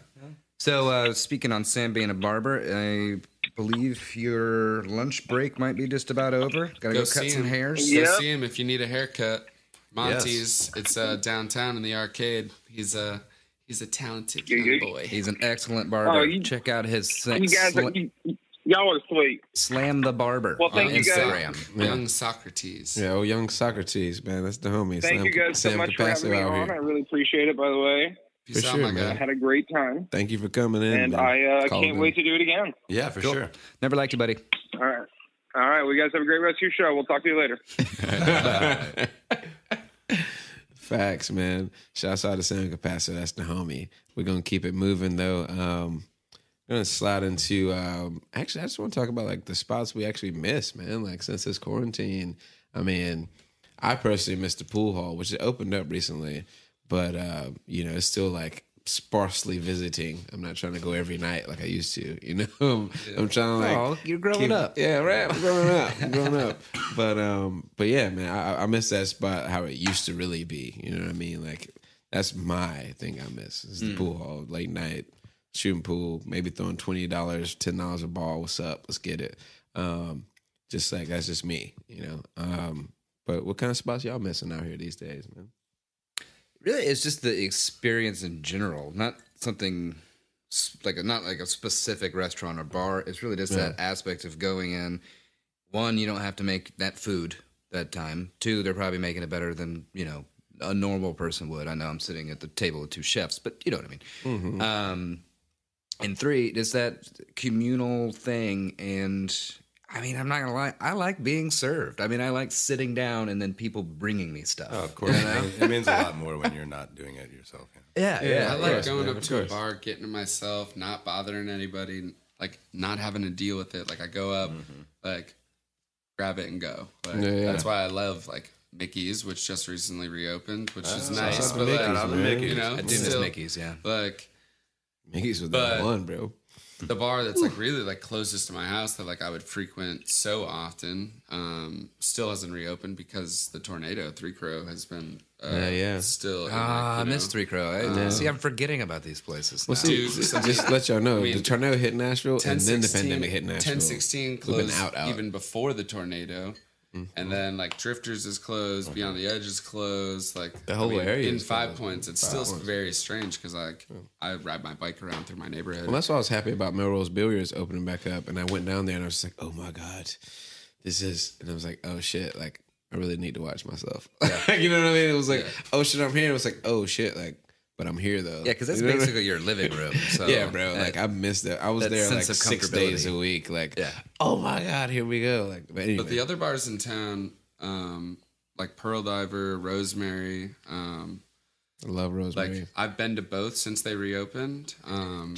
Speaker 4: So, speaking on Sam being a barber, I believe your lunch break might be just about over. Gotta go cut
Speaker 6: see
Speaker 4: some
Speaker 6: him.
Speaker 4: hairs.
Speaker 5: Yeah.
Speaker 6: Go see him if you need a haircut. Monty's. It's downtown in the arcade. He's a talented young boy.
Speaker 4: He's an excellent barber.
Speaker 5: you-
Speaker 4: Check out his
Speaker 5: You guys, y'all are sweet.
Speaker 4: Slam the Barber
Speaker 5: Well, thank
Speaker 4: on
Speaker 5: you guys.
Speaker 4: Instagram.
Speaker 6: Young Socrates.
Speaker 2: Yeah, oh, young Socrates, man. That's the homie.
Speaker 5: Thank you guys so much for having me on. I really appreciate it, by the way.
Speaker 6: Peace
Speaker 2: For
Speaker 6: out,
Speaker 2: sure,
Speaker 6: my
Speaker 2: man.
Speaker 5: I
Speaker 6: guy.
Speaker 5: had a great time.
Speaker 2: Thank you for coming in.
Speaker 5: And
Speaker 2: man.
Speaker 5: I
Speaker 2: Called
Speaker 5: can't
Speaker 2: in.
Speaker 5: wait to do it again.
Speaker 1: Yeah, for sure.
Speaker 4: Never liked you, buddy.
Speaker 5: All right. All right. Well, you guys have a great rest of your show. We'll talk to you later.
Speaker 2: Facts, man. Shouts out to Sam Capasso. That's the homie. We're gonna keep it moving though. I'm gonna slide into actually I just want to talk about like the spots we actually miss, man. Like since this quarantine. I mean, I personally missed the pool hall, which it opened up recently, but you know, it's still like sparsely visiting. I'm not trying to go every night like I used to, you know. I'm trying to like
Speaker 4: Oh, you're growing up.
Speaker 2: Yeah, right. I'm growing up. But yeah, man, I miss that spot how it used to really be. You know what I mean? Like that's my thing I miss. Is the pool hall, late night, shooting pool, maybe throwing $20, $10 a ball. What's up? Let's get it. Just like that's just me, you know. But what kind of spots y'all missing out here these days, man?
Speaker 4: Really, it's just the experience in general, not something not like a specific restaurant or bar. It's really just that aspect of going in. One, you don't have to make that food that time. Two, they're probably making it better than, you know, a normal person would. I know I'm sitting at the table with two chefs, but you know what I mean. And three, it's that communal thing. And I mean, I'm not gonna lie, I like being served. I mean, I like sitting down and then people bringing me stuff.
Speaker 1: Oh, of course. It means a lot more when you're not doing it yourself.
Speaker 6: I like
Speaker 2: course,
Speaker 6: going
Speaker 2: man,
Speaker 6: up
Speaker 2: of
Speaker 6: to a
Speaker 2: course.
Speaker 6: bar, getting to myself, not bothering anybody, like not having to deal with it. Like I go up, like grab it and go. Like, That's why I love like Mickey's, which just recently reopened, which is nice.
Speaker 2: shout out
Speaker 6: But
Speaker 2: to
Speaker 6: like,
Speaker 2: Mickey's, man.
Speaker 6: you know,
Speaker 4: I do miss
Speaker 6: still,
Speaker 4: Mickey's, yeah.
Speaker 6: Like
Speaker 2: Mickey's was
Speaker 6: But-
Speaker 2: the one, bro.
Speaker 6: the bar that's like really like closest to my house that like I would frequent so often still hasn't reopened because the tornado 3 Crow has been still
Speaker 4: I miss
Speaker 6: three.
Speaker 4: 3 Crow. See, I'm forgetting about these places.
Speaker 2: Well,
Speaker 4: now.
Speaker 2: see,
Speaker 6: Dude,
Speaker 2: just to let y'all know,
Speaker 6: I mean,
Speaker 2: the tornado hit Nashville, and then the
Speaker 6: 10/16
Speaker 2: pandemic hit Nashville.
Speaker 6: 10/16
Speaker 2: We've
Speaker 6: closed
Speaker 2: been out.
Speaker 6: even before the tornado. And then like Drifters is closed, Beyond the Edge is closed. Like
Speaker 2: The whole area
Speaker 6: in
Speaker 2: is
Speaker 6: 5
Speaker 2: closed.
Speaker 6: points. It's still very strange because like I ride my bike around through my neighborhood.
Speaker 2: Well, that's why I was happy about Melrose Billiards opening back up, and I went down there and I was just like, "Oh my god, this is," and I was like, "Oh shit, like I really need to watch myself." You know what I mean? It was like, "Oh shit, I'm here." It was like, "Oh shit, like." But I'm here though.
Speaker 4: Yeah, because that's
Speaker 2: You know what I mean?
Speaker 4: basically your living room. So,
Speaker 2: Yeah, bro. Like I missed it. I was
Speaker 4: that
Speaker 2: there like
Speaker 4: sense of
Speaker 2: 6 days
Speaker 4: comfortability.
Speaker 2: a week. Like,
Speaker 4: Yeah.
Speaker 2: oh my god, here we go. Like, but anyway,
Speaker 6: But the other bars in town, like Pearl Diver, Rosemary,
Speaker 2: I love
Speaker 6: like
Speaker 2: Rosemary.
Speaker 6: I've been to both since they reopened.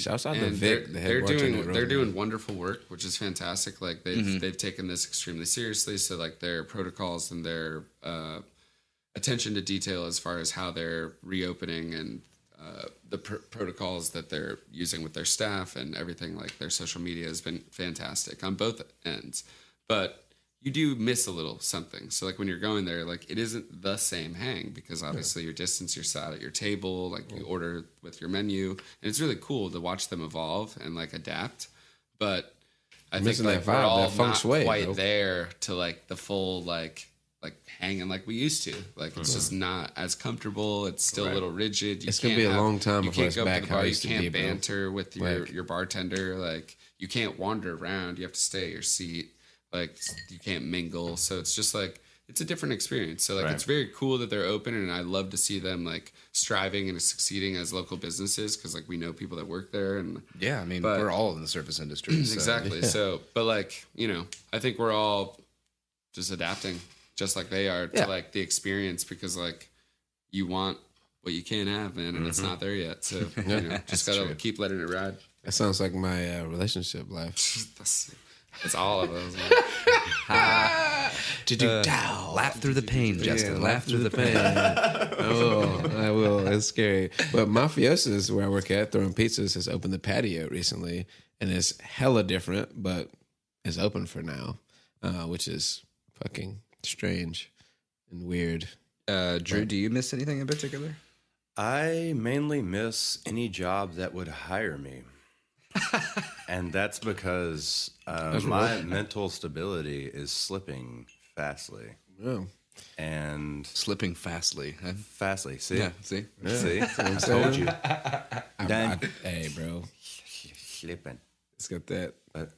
Speaker 2: Shouts out to
Speaker 6: and
Speaker 2: Vic, the head
Speaker 6: they're
Speaker 2: bartender at
Speaker 6: doing
Speaker 2: Rosemary.
Speaker 6: wonderful work, which is fantastic. Like they've taken this extremely seriously. So like their protocols and their attention to detail as far as how they're reopening and the protocols that they're using with their staff and everything, like their social media has been fantastic on both ends. But you do miss a little something. So like when you're going there, like it isn't the same hang because obviously your distance, you're sat at your table, like you order with your menu, and it's really cool to watch them evolve and like adapt. But I think
Speaker 2: missing
Speaker 6: like
Speaker 2: that
Speaker 6: we're
Speaker 2: vibe,
Speaker 6: all
Speaker 2: that feng
Speaker 6: not
Speaker 2: shui,
Speaker 6: quite
Speaker 2: bro.
Speaker 6: there to like the full like hanging like we used to. Like it's just not as comfortable. It's still a little rigid.
Speaker 2: It's gonna be a long time before it's back how it
Speaker 6: You
Speaker 2: used to
Speaker 6: can't
Speaker 2: be, bro.
Speaker 6: banter with your bartender. Like you can't wander around. You have to stay at your seat. Like you can't mingle. So it's just like it's a different experience. So like it's very cool that they're open, and I love to see them like striving and succeeding as local businesses because like we know people that work there and
Speaker 4: Yeah, I mean,
Speaker 6: But-
Speaker 4: we're all in the service industry. So.
Speaker 6: exactly. So, but like you know, I think we're all just adapting, just like they are to like the experience because like you want what you can't have, man, and it's not there yet. So you know, just gotta keep letting it ride.
Speaker 2: That sounds like my relationship life.
Speaker 6: That's- It's all of those.
Speaker 4: Laugh through the pain, Justin. Laugh through the pain.
Speaker 2: Oh, I will. It's scary. But Mafiosa's, where I work at, throwing pizzas, has opened the patio recently, and it's hella different, but it's open for now, which is fucking strange and weird.
Speaker 4: Drew, do you miss anything in particular?
Speaker 1: I mainly miss any job that would hire me. And that's because my mental stability is slipping fastly.
Speaker 2: Oh.
Speaker 1: And
Speaker 4: Slipping fastly. Huh?
Speaker 1: fastly. See?
Speaker 4: Yeah, see?
Speaker 1: See? I told you. Done.
Speaker 2: Hey, bro.
Speaker 1: Slipping.
Speaker 2: It's got that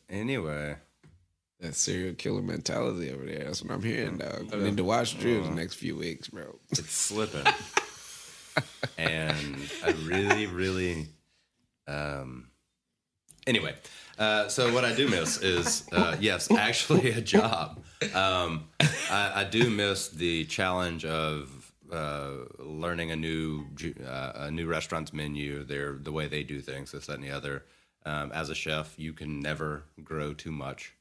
Speaker 1: Anyway.
Speaker 2: that serial killer mentality over there. That's what I'm hearing, dog. I need to watch Drew the next few weeks, bro.
Speaker 1: It's slipping. And I really, anyway, so what I do miss is, yes, actually a job. I do miss the challenge of learning a new restaurant's menu, the way they do things, this, that, and the other. As a chef, you can never grow too much.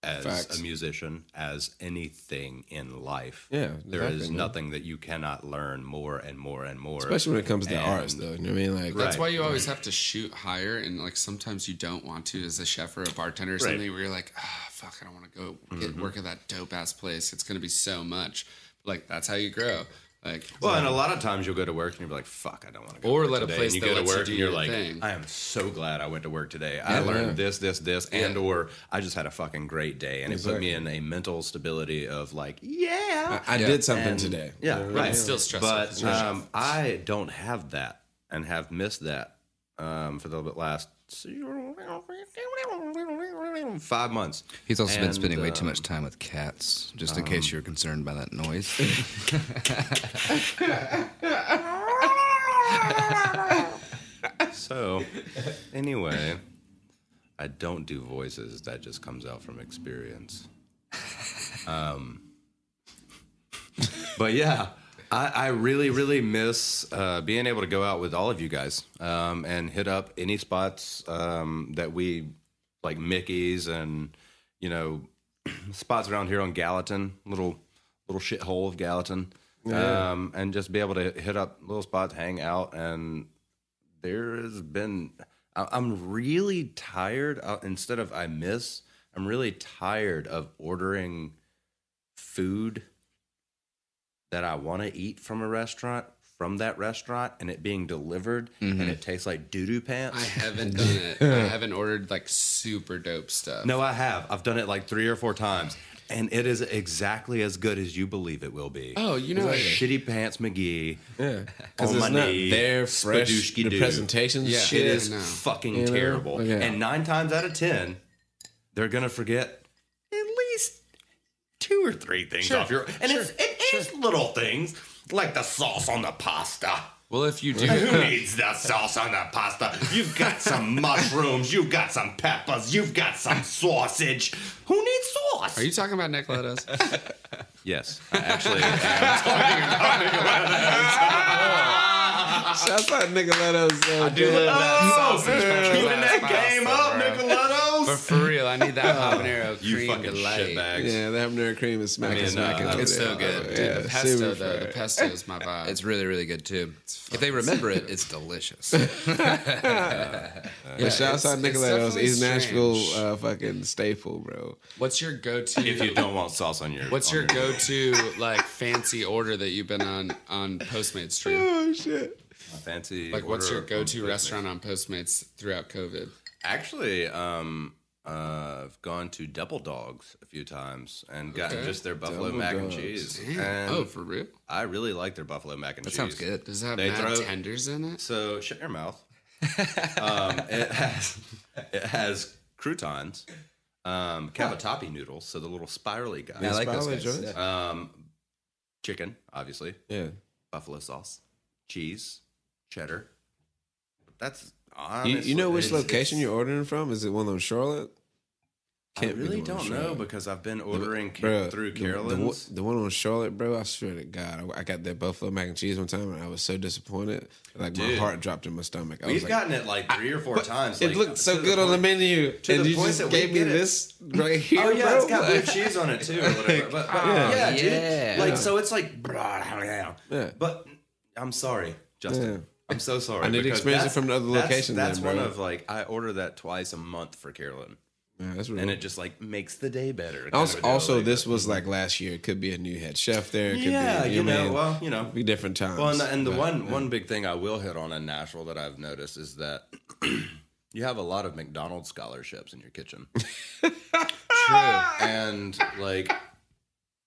Speaker 1: As
Speaker 2: Facts.
Speaker 1: a musician, as anything in life.
Speaker 2: Yeah,
Speaker 1: There is
Speaker 2: exactly,
Speaker 1: nothing that you cannot learn more and more and more.
Speaker 2: Especially when it comes to
Speaker 1: And-
Speaker 2: arts, though. You know what I mean? Like,
Speaker 6: That's
Speaker 1: Right.
Speaker 6: why you always have to shoot higher, and like sometimes you don't want to as a chef or a bartender or
Speaker 1: Right.
Speaker 6: something where you're like, fuck, I don't want to go get work at that dope ass place. It's gonna be so much. Like that's how you grow. Like
Speaker 1: Well, and a lot of times you'll go to work and you'll be like, "Fuck, I don't want to go."
Speaker 6: Or
Speaker 1: to work
Speaker 6: let a
Speaker 1: today.
Speaker 6: place
Speaker 1: and you
Speaker 6: that
Speaker 1: go to
Speaker 6: lets you
Speaker 1: work
Speaker 6: do
Speaker 1: and you're
Speaker 6: your
Speaker 1: like,
Speaker 6: thing.
Speaker 1: "I am so glad I went to work today. I learned this, and or I just had a fucking great day, and it put me in a mental stability of like,
Speaker 2: I did something
Speaker 1: and-
Speaker 2: today.
Speaker 1: yeah, right."
Speaker 6: it's still stressful.
Speaker 1: But
Speaker 6: 'cause you're a chef.
Speaker 1: I don't have that, and have missed that for the last 5 months.
Speaker 4: He's also been
Speaker 1: And,
Speaker 4: spending way too much time with cats, just in case you're concerned by that noise.
Speaker 1: So, anyway, I don't do voices. That just comes out from experience. But yeah, I really miss being able to go out with all of you guys and hit up any spots that we like, Mickey's and spots around here on Gallatin, little shithole of Gallatin, and just be able to hit up little spots, hang out, and there has been. I'm really tired. I'm really tired of ordering food that I want to eat from that restaurant, and it being delivered, and it tastes like doo-doo pants.
Speaker 6: I haven't done it. I haven't ordered like super dope stuff.
Speaker 1: No, I have. I've done it like 3 or 4 times, and it is exactly as good as you believe it will be.
Speaker 6: Oh, you know,
Speaker 1: Shitty Pants McGee.
Speaker 2: Yeah. Because
Speaker 1: On
Speaker 2: it's
Speaker 1: my
Speaker 2: not
Speaker 1: knee,
Speaker 2: their fresh,
Speaker 1: Spadooshki
Speaker 2: the
Speaker 1: doo.
Speaker 2: presentations
Speaker 6: Yeah.
Speaker 2: shit
Speaker 1: It
Speaker 6: I
Speaker 1: is
Speaker 6: know.
Speaker 1: fucking terrible.
Speaker 2: Okay.
Speaker 1: And 9 times out of 10, they're gonna forget at least 2 or 3 things off your. And it is little things like the sauce on the pasta.
Speaker 6: well, if you do,
Speaker 1: Who needs the sauce on the pasta? You've got some mushrooms. You've got some peppers. You've got some sausage. Who needs sauce?
Speaker 6: are you talking about Nicolettos?
Speaker 1: Yes, I actually am.
Speaker 2: Shouts out Nicoletto's.
Speaker 6: I do love that sausage.
Speaker 1: Keeping that game up,
Speaker 6: But
Speaker 1: Nicolettos.
Speaker 6: for real, I need that habanero
Speaker 1: You
Speaker 6: cream
Speaker 1: fucking
Speaker 6: delight.
Speaker 1: shitbags.
Speaker 2: Yeah, the habanero cream is smacking, smacking. over
Speaker 6: It's
Speaker 2: there.
Speaker 6: so good. Dude,
Speaker 2: Yeah,
Speaker 6: the pesto,
Speaker 2: super
Speaker 6: though. The
Speaker 2: fried.
Speaker 6: pesto is my vibe.
Speaker 4: It's really, really good too. If they remember it, it's delicious.
Speaker 2: But shouts out
Speaker 6: it's
Speaker 2: Nicoletto's,
Speaker 6: definitely
Speaker 2: East Nashville
Speaker 6: strange.
Speaker 2: fucking staple, bro.
Speaker 6: What's your go-to?
Speaker 1: If you don't want sauce on your.
Speaker 6: What's
Speaker 1: on
Speaker 6: your go-to like fancy order that you've been on Postmates, Drew?
Speaker 2: Oh, shit.
Speaker 1: fancy?
Speaker 6: Like, what's
Speaker 1: order
Speaker 6: your go-to
Speaker 1: from Postmates?
Speaker 6: restaurant on Postmates throughout COVID?
Speaker 1: Actually, I've gone to Double Dogs a few times and gotten
Speaker 6: Okay.
Speaker 1: just their buffalo
Speaker 2: Double
Speaker 1: mac and
Speaker 2: Dogs.
Speaker 1: cheese.
Speaker 6: Damn.
Speaker 1: And
Speaker 6: Oh, for real?
Speaker 1: I really like their buffalo mac and
Speaker 4: That
Speaker 1: cheese.
Speaker 4: sounds good.
Speaker 6: Does it have
Speaker 1: They
Speaker 6: mad
Speaker 1: throw-
Speaker 6: tenders in it?
Speaker 1: So shut your mouth. It has croutons, cavatappi noodles, so the little spirally guys.
Speaker 4: I like those
Speaker 2: Spirally
Speaker 4: guys.
Speaker 2: joints?
Speaker 4: Yeah.
Speaker 1: Chicken, obviously,
Speaker 2: Yeah.
Speaker 1: buffalo sauce, cheese, cheddar. That's
Speaker 2: You
Speaker 1: honestly,
Speaker 2: know which
Speaker 1: it's-
Speaker 2: location you're ordering from? Is it one of them Charlotte?
Speaker 1: I really don't know because I've been ordering through
Speaker 2: The
Speaker 1: Carolyn's.
Speaker 2: one on Charlotte, bro. I swear to God, I got that buffalo mac and cheese one time, and I was so disappointed. Like my
Speaker 1: Dude.
Speaker 2: heart dropped in my stomach. I
Speaker 1: We've
Speaker 2: was like,
Speaker 1: gotten it like 3 or 4 times.
Speaker 2: it
Speaker 1: like,
Speaker 2: looked so
Speaker 1: to
Speaker 2: good on the menu,
Speaker 1: to
Speaker 2: and
Speaker 1: the
Speaker 2: you
Speaker 1: point
Speaker 2: just
Speaker 1: that we
Speaker 2: gave me
Speaker 1: get it.
Speaker 2: this right here,
Speaker 1: Oh yeah,
Speaker 2: bro.
Speaker 1: it's got blue cheese on it too, or whatever. But yeah, dude.
Speaker 4: yeah.
Speaker 1: Like so, it's like.
Speaker 2: Yeah.
Speaker 1: But I'm sorry, Justin.
Speaker 2: Yeah.
Speaker 1: I'm so sorry.
Speaker 2: I need to
Speaker 1: because
Speaker 2: experience it
Speaker 1: that's-
Speaker 2: from another location
Speaker 1: That's
Speaker 2: then,
Speaker 1: one
Speaker 2: bro.
Speaker 1: of like I order that twice a month for Carolyn,
Speaker 2: Yeah, that's real.
Speaker 1: and it just like makes the day better.
Speaker 2: Also, this was like last year. It could be a new head chef there. It could
Speaker 1: yeah,
Speaker 2: be,
Speaker 1: you
Speaker 2: know,
Speaker 1: know,
Speaker 2: what I mean?
Speaker 1: well, you know,
Speaker 2: be different times.
Speaker 1: well, and the
Speaker 2: But,
Speaker 1: one big thing I will hit on in Nashville that I've noticed is that you have a lot of McDonald's scholarships in your kitchen.
Speaker 4: True.
Speaker 1: And like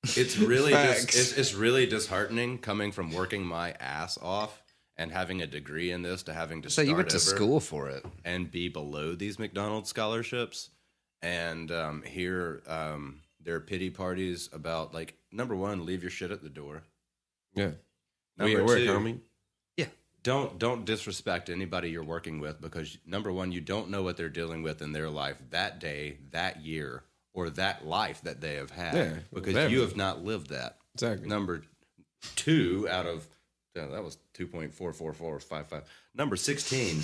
Speaker 1: it's really
Speaker 2: Facts.
Speaker 1: it's really disheartening coming from working my ass off and having a degree in this to having to
Speaker 4: So
Speaker 1: start
Speaker 4: you went to
Speaker 1: over
Speaker 4: school for it.
Speaker 1: and be below these McDonald's scholarships and hear their pity parties about like number one, leave your shit at the door.
Speaker 2: yeah.
Speaker 1: Number
Speaker 2: We at work,
Speaker 1: two,
Speaker 2: homie.
Speaker 4: Yeah.
Speaker 1: don't disrespect anybody you're working with because number one, you don't know what they're dealing with in their life that day, that year, or that life that they have had
Speaker 2: Yeah,
Speaker 1: because
Speaker 2: whatever.
Speaker 1: you have not lived that.
Speaker 2: Exactly.
Speaker 1: Number 2 out of that was 2.44455. Number 16.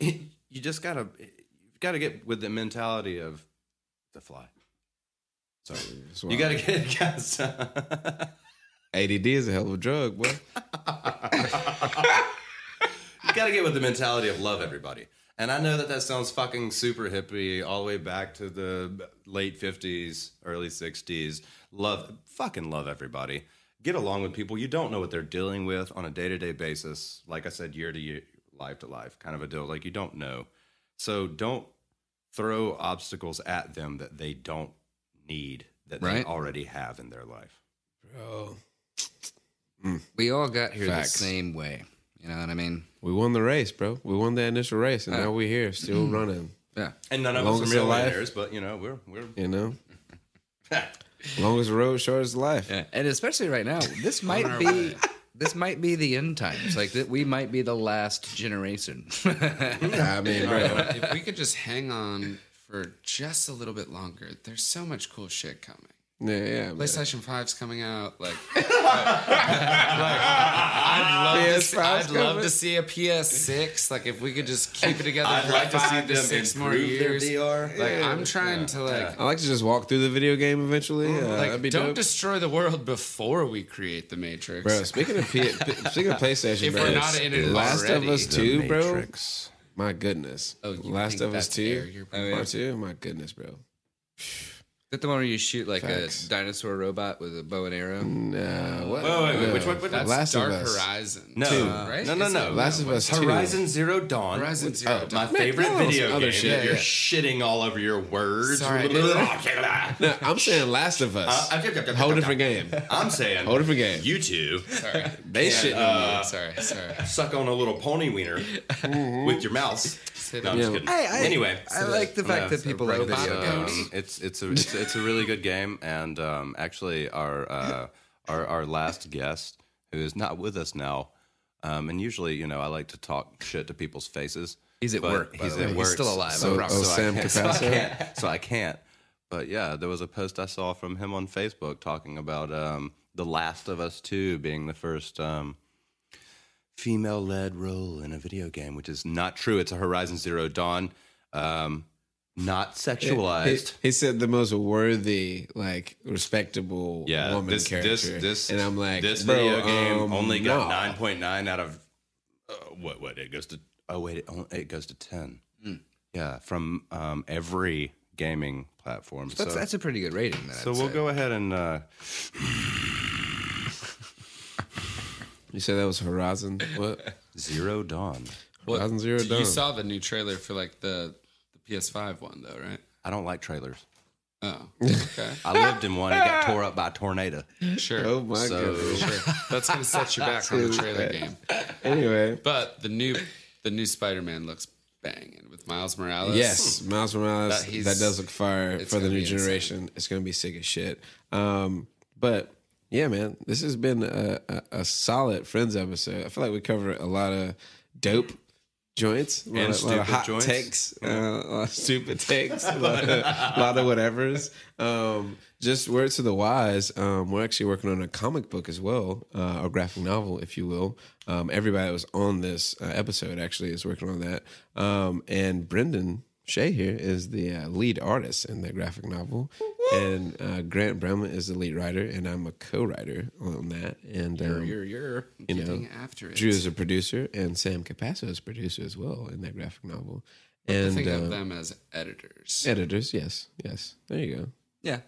Speaker 1: You just gotta get with the mentality of the fly. Sorry,
Speaker 2: That's
Speaker 1: you
Speaker 2: wild.
Speaker 1: gotta get guys.
Speaker 2: ADD is a hell of a drug, boy.
Speaker 1: You got to get with the mentality of love everybody. And I know that sounds fucking super hippie all the way back to the late 50s, early 60s. Fucking love everybody. Get along with people. You don't know what they're dealing with on a day-to-day basis. Like I said, year to year, life to life kind of a deal. Like you don't know. So don't throw obstacles at them that they don't need, that they
Speaker 4: Right.
Speaker 1: already have in their life.
Speaker 2: Bro.
Speaker 4: We all got here
Speaker 2: Facts.
Speaker 4: the same way. You know what I mean?
Speaker 2: We won the race, bro. We won the initial race, and now we're here, still running.
Speaker 4: Yeah.
Speaker 1: And none of
Speaker 2: Long
Speaker 1: us
Speaker 2: as
Speaker 1: are
Speaker 2: your life-
Speaker 1: millionaires, but you know, we're
Speaker 2: You know, long as the road, short as life.
Speaker 4: Yeah. And especially right now, this might
Speaker 6: our
Speaker 4: be
Speaker 6: way.
Speaker 4: this might be the end times. Like that, we might be the last generation.
Speaker 2: I mean, bro.
Speaker 6: If we could just hang on for just a little bit longer, there's so much cool shit coming.
Speaker 2: Yeah. Man.
Speaker 6: PlayStation 5's coming out. I'd love to see a PS6. Like if we could just keep it together for like 5 to 6 more years.
Speaker 1: VR.
Speaker 6: Like I'm trying to like
Speaker 2: I like to just walk through the video game eventually. That'd be
Speaker 6: don't
Speaker 2: dope.
Speaker 6: destroy the world before we create the Matrix.
Speaker 2: Bro, speaking of PlayStation,
Speaker 6: If
Speaker 2: bro,
Speaker 6: we're not in it
Speaker 2: Last
Speaker 6: already.
Speaker 2: of Us 2, bro.
Speaker 1: Matrix.
Speaker 2: My goodness.
Speaker 6: Oh, you
Speaker 2: Last
Speaker 6: think
Speaker 2: of Us
Speaker 6: that's
Speaker 2: 2.
Speaker 6: fair. You're
Speaker 4: Oh, yeah.
Speaker 2: Part 2. My goodness, bro.
Speaker 4: Is that the one where you shoot like
Speaker 2: Facts.
Speaker 4: a dinosaur robot with a bow and arrow?
Speaker 2: Nah, what?
Speaker 1: Wait, which one?
Speaker 6: That's
Speaker 2: Last
Speaker 6: Dark
Speaker 2: of Us.
Speaker 6: Horizon.
Speaker 1: No,
Speaker 6: right?
Speaker 1: no.
Speaker 2: Last of Us 2.
Speaker 1: Horizon Zero Dawn.
Speaker 6: Horizon Zero
Speaker 1: My
Speaker 6: Dawn.
Speaker 1: favorite
Speaker 2: that was
Speaker 1: video
Speaker 2: some other
Speaker 1: game.
Speaker 2: shit,
Speaker 1: You're
Speaker 2: yeah.
Speaker 1: shitting all over your words.
Speaker 6: Sorry,
Speaker 2: No, I'm saying Last of Us. Whole different game.
Speaker 1: I'm saying,
Speaker 2: Whole different game.
Speaker 1: you two
Speaker 6: Sorry.
Speaker 2: They shit on me.
Speaker 6: Sorry.
Speaker 1: suck on a little pony wiener with your mouse. No, I'm just
Speaker 2: Yeah.
Speaker 1: kidding.
Speaker 4: Anyway,
Speaker 1: Anyway,
Speaker 4: I like the fact that people like
Speaker 6: robot
Speaker 4: video
Speaker 6: code.
Speaker 4: games.
Speaker 1: it's a really good game, and actually our last guest, who is not with us now, and usually I like to talk shit to people's faces.
Speaker 4: He's at
Speaker 1: but
Speaker 4: work, by
Speaker 1: He's
Speaker 4: the way.
Speaker 1: at
Speaker 4: He's
Speaker 1: work.
Speaker 4: still alive.
Speaker 2: So-
Speaker 4: I promise.
Speaker 2: oh, Sam Capasso?
Speaker 1: So I can't. But yeah, there was a post I saw from him on Facebook talking about The Last of Us 2 being the first female-led role in a video game, which is not true. It's a Horizon Zero Dawn, not sexualized.
Speaker 2: He said the most worthy, like respectable
Speaker 1: Yeah,
Speaker 2: woman character.
Speaker 1: this
Speaker 2: and I'm like,
Speaker 1: this
Speaker 2: bro,
Speaker 1: video game only got
Speaker 2: no.
Speaker 1: 9.9 out of what it goes to. Oh wait, it goes to 10. Yeah, from every gaming platform.
Speaker 4: That's a pretty good rating. Then
Speaker 1: So
Speaker 4: I'd
Speaker 1: we'll
Speaker 4: say.
Speaker 1: go ahead and
Speaker 2: You said that was Horizon. What?
Speaker 1: Zero Dawn.
Speaker 2: Horizon Zero Dawn.
Speaker 6: You saw the new trailer for like the PS5 one though, right?
Speaker 1: I don't like trailers.
Speaker 6: Oh, okay,
Speaker 1: I lived in one that got tore up by a tornado.
Speaker 6: sure.
Speaker 2: Oh my
Speaker 1: So-
Speaker 2: goodness.
Speaker 6: Sure. That's gonna set you back on the trailer game.
Speaker 2: Anyway,
Speaker 6: But the new Spider-Man looks banging with Miles Morales.
Speaker 2: yes, Miles Morales.
Speaker 6: That he's-
Speaker 2: That does look fire
Speaker 6: it's
Speaker 2: for the
Speaker 6: gonna
Speaker 2: new
Speaker 6: be insane.
Speaker 2: generation. It's gonna be sick as shit. But yeah, man, this has been a solid Friends episode. I feel like we covered a lot of dope joints, a lot of hot
Speaker 1: joints.
Speaker 2: takes, a lot of stupid takes, a lot of whatevers. Just words to the wise. We're actually working on a comic book as well, a graphic novel, if you will. Everybody that was on this episode actually is working on that. And Brendan Shea here is the lead artist in the graphic novel. And Grant Bremen is the lead writer, and I'm a co-writer on that. And
Speaker 6: You're getting after it.
Speaker 2: Drew is a producer, and Sam Capasso is a producer as well in that graphic novel.
Speaker 6: I
Speaker 2: And
Speaker 6: think of them as editors.
Speaker 2: editors, yes. There you go.
Speaker 4: Yeah.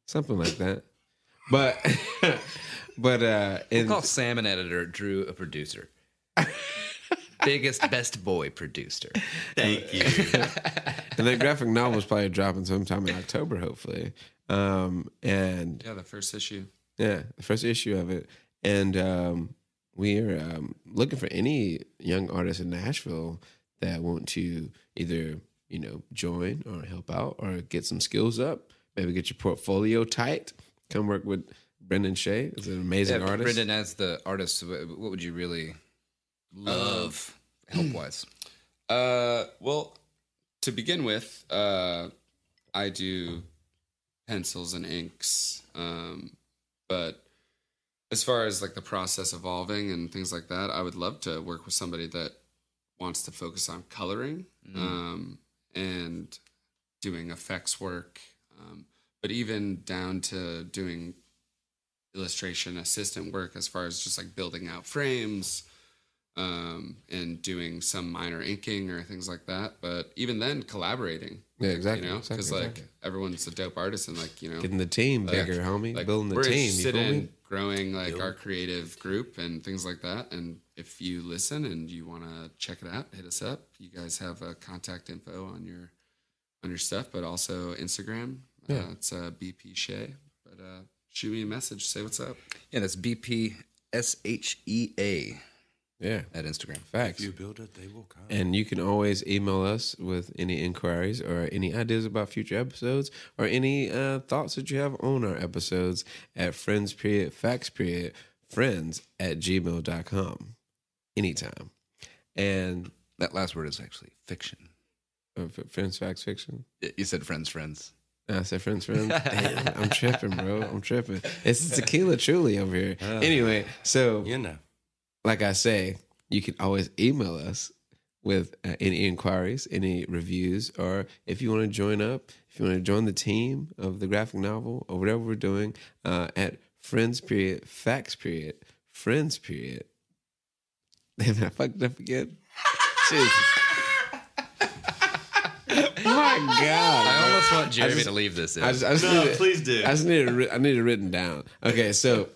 Speaker 2: Something like that. But
Speaker 4: We'll call Sam an editor, Drew a producer. Biggest, best boy producer.
Speaker 1: Thank you.
Speaker 2: and that graphic novel is probably dropping sometime in October, hopefully. And
Speaker 6: Yeah, the first issue.
Speaker 2: yeah, the first issue of it. And we're looking for any young artists in Nashville that want to either, join or help out or get some skills up. Maybe get your portfolio tight. Come work with Brendan Shea. He's an amazing artist.
Speaker 4: Brendan, as the artist, what would you really love help-wise?
Speaker 6: Well, to begin with, I do pencils and inks. But as far as like the process evolving and things like that, I would love to work with somebody that wants to focus on coloring and doing effects work. But even down to doing illustration assistant work as far as just like building out frames and doing some minor inking or things like that. But even then, collaborating.
Speaker 2: Yeah, exactly.
Speaker 6: Because everyone's a dope artist and
Speaker 2: getting the team bigger, homie. Building the
Speaker 6: we're
Speaker 2: team.
Speaker 6: interested
Speaker 2: You feel
Speaker 6: in
Speaker 2: me?
Speaker 6: growing our creative group and things like that. And if you listen and you want to check it out, hit us up. You guys have contact info on your stuff, but also Instagram.
Speaker 2: Yeah.
Speaker 6: It's BP Shea. But shoot me a message. Say what's up.
Speaker 4: Yeah, that's BPSHEA
Speaker 2: Yeah.
Speaker 4: at Instagram.
Speaker 2: Facts.
Speaker 1: If you build it, they will come.
Speaker 2: And you can always email us with any inquiries or any ideas about future episodes or any thoughts that you have on our episodes at friends@gmail.com anytime. And
Speaker 4: That last word is actually fiction.
Speaker 2: friends, facts, fiction.
Speaker 4: You said friends.
Speaker 2: I said friends. Damn, I'm tripping, bro. I'm tripping. It's tequila truly over here. Anyway, so like I say, you can always email us with any inquiries, any reviews, or if you want to join up, if you want to join the team of the graphic novel or whatever we're doing at friends.facts. Friends. Damn, I fucked up again. Jesus. My God.
Speaker 4: I almost want Jeremy to leave this in.
Speaker 1: Please do.
Speaker 2: I need it written down. Okay, so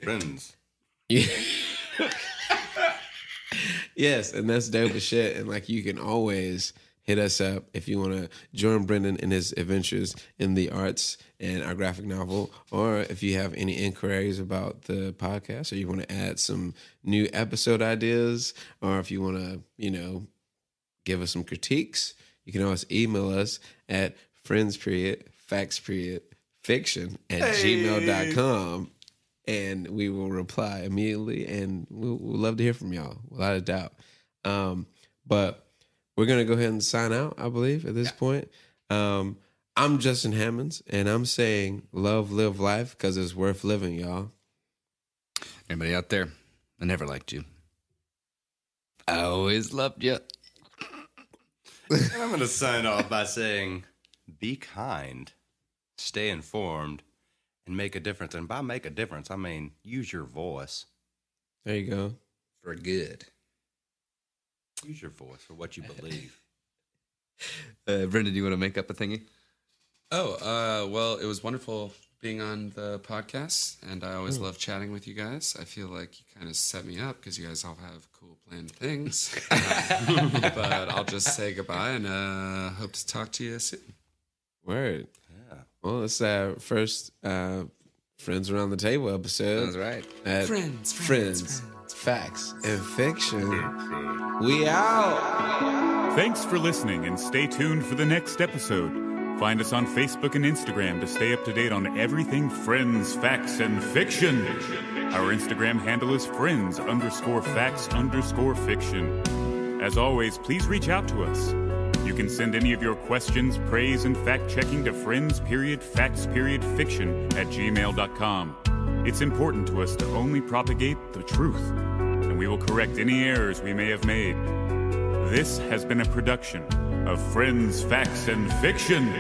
Speaker 1: Friends.
Speaker 2: Yes, and that's dope as shit. And like you can always hit us up if you want to join Brendan in his adventures in the arts and our graphic novel, or if you have any inquiries about the podcast, or you want to add some new episode ideas, or if you want to, give us some critiques, you can always email us at friends.facts.fiction@gmail.com. And we will reply immediately, and we'll love to hear from y'all, without a doubt. But we're going to go ahead and sign out, I believe, at this point. I'm Justin Hammonds, and I'm saying love, live life, because it's worth living, y'all.
Speaker 4: Anybody out there? I never liked you. I always loved you.
Speaker 1: And I'm going to sign off by saying, be kind, stay informed, and make a difference. And by make a difference, I mean use your voice.
Speaker 2: There you go.
Speaker 4: For good.
Speaker 1: Use your voice for what you believe.
Speaker 4: Brendan, do you want to make up a thingy?
Speaker 6: Well, it was wonderful being on the podcast, and I always love chatting with you guys. I feel like you kind of set me up because you guys all have cool planned things. But I'll just say goodbye and hope to talk to you soon.
Speaker 2: Word.
Speaker 1: Yeah.
Speaker 2: Well, it's our first Friends Around the Table episode.
Speaker 4: That's right.
Speaker 2: At Friends, Facts, and Fiction. We out.
Speaker 3: Thanks for listening and stay tuned for the next episode. Find us on Facebook and Instagram to stay up to date on everything Friends, Facts, and Fiction. Our Instagram handle is friends_facts_fiction. As always, please reach out to us. You can send any of your questions, praise, and fact-checking to friends_facts_fiction@gmail.com. It's important to us to only propagate the truth, and we will correct any errors we may have made. This has been a production of Friends, Facts, and Fiction.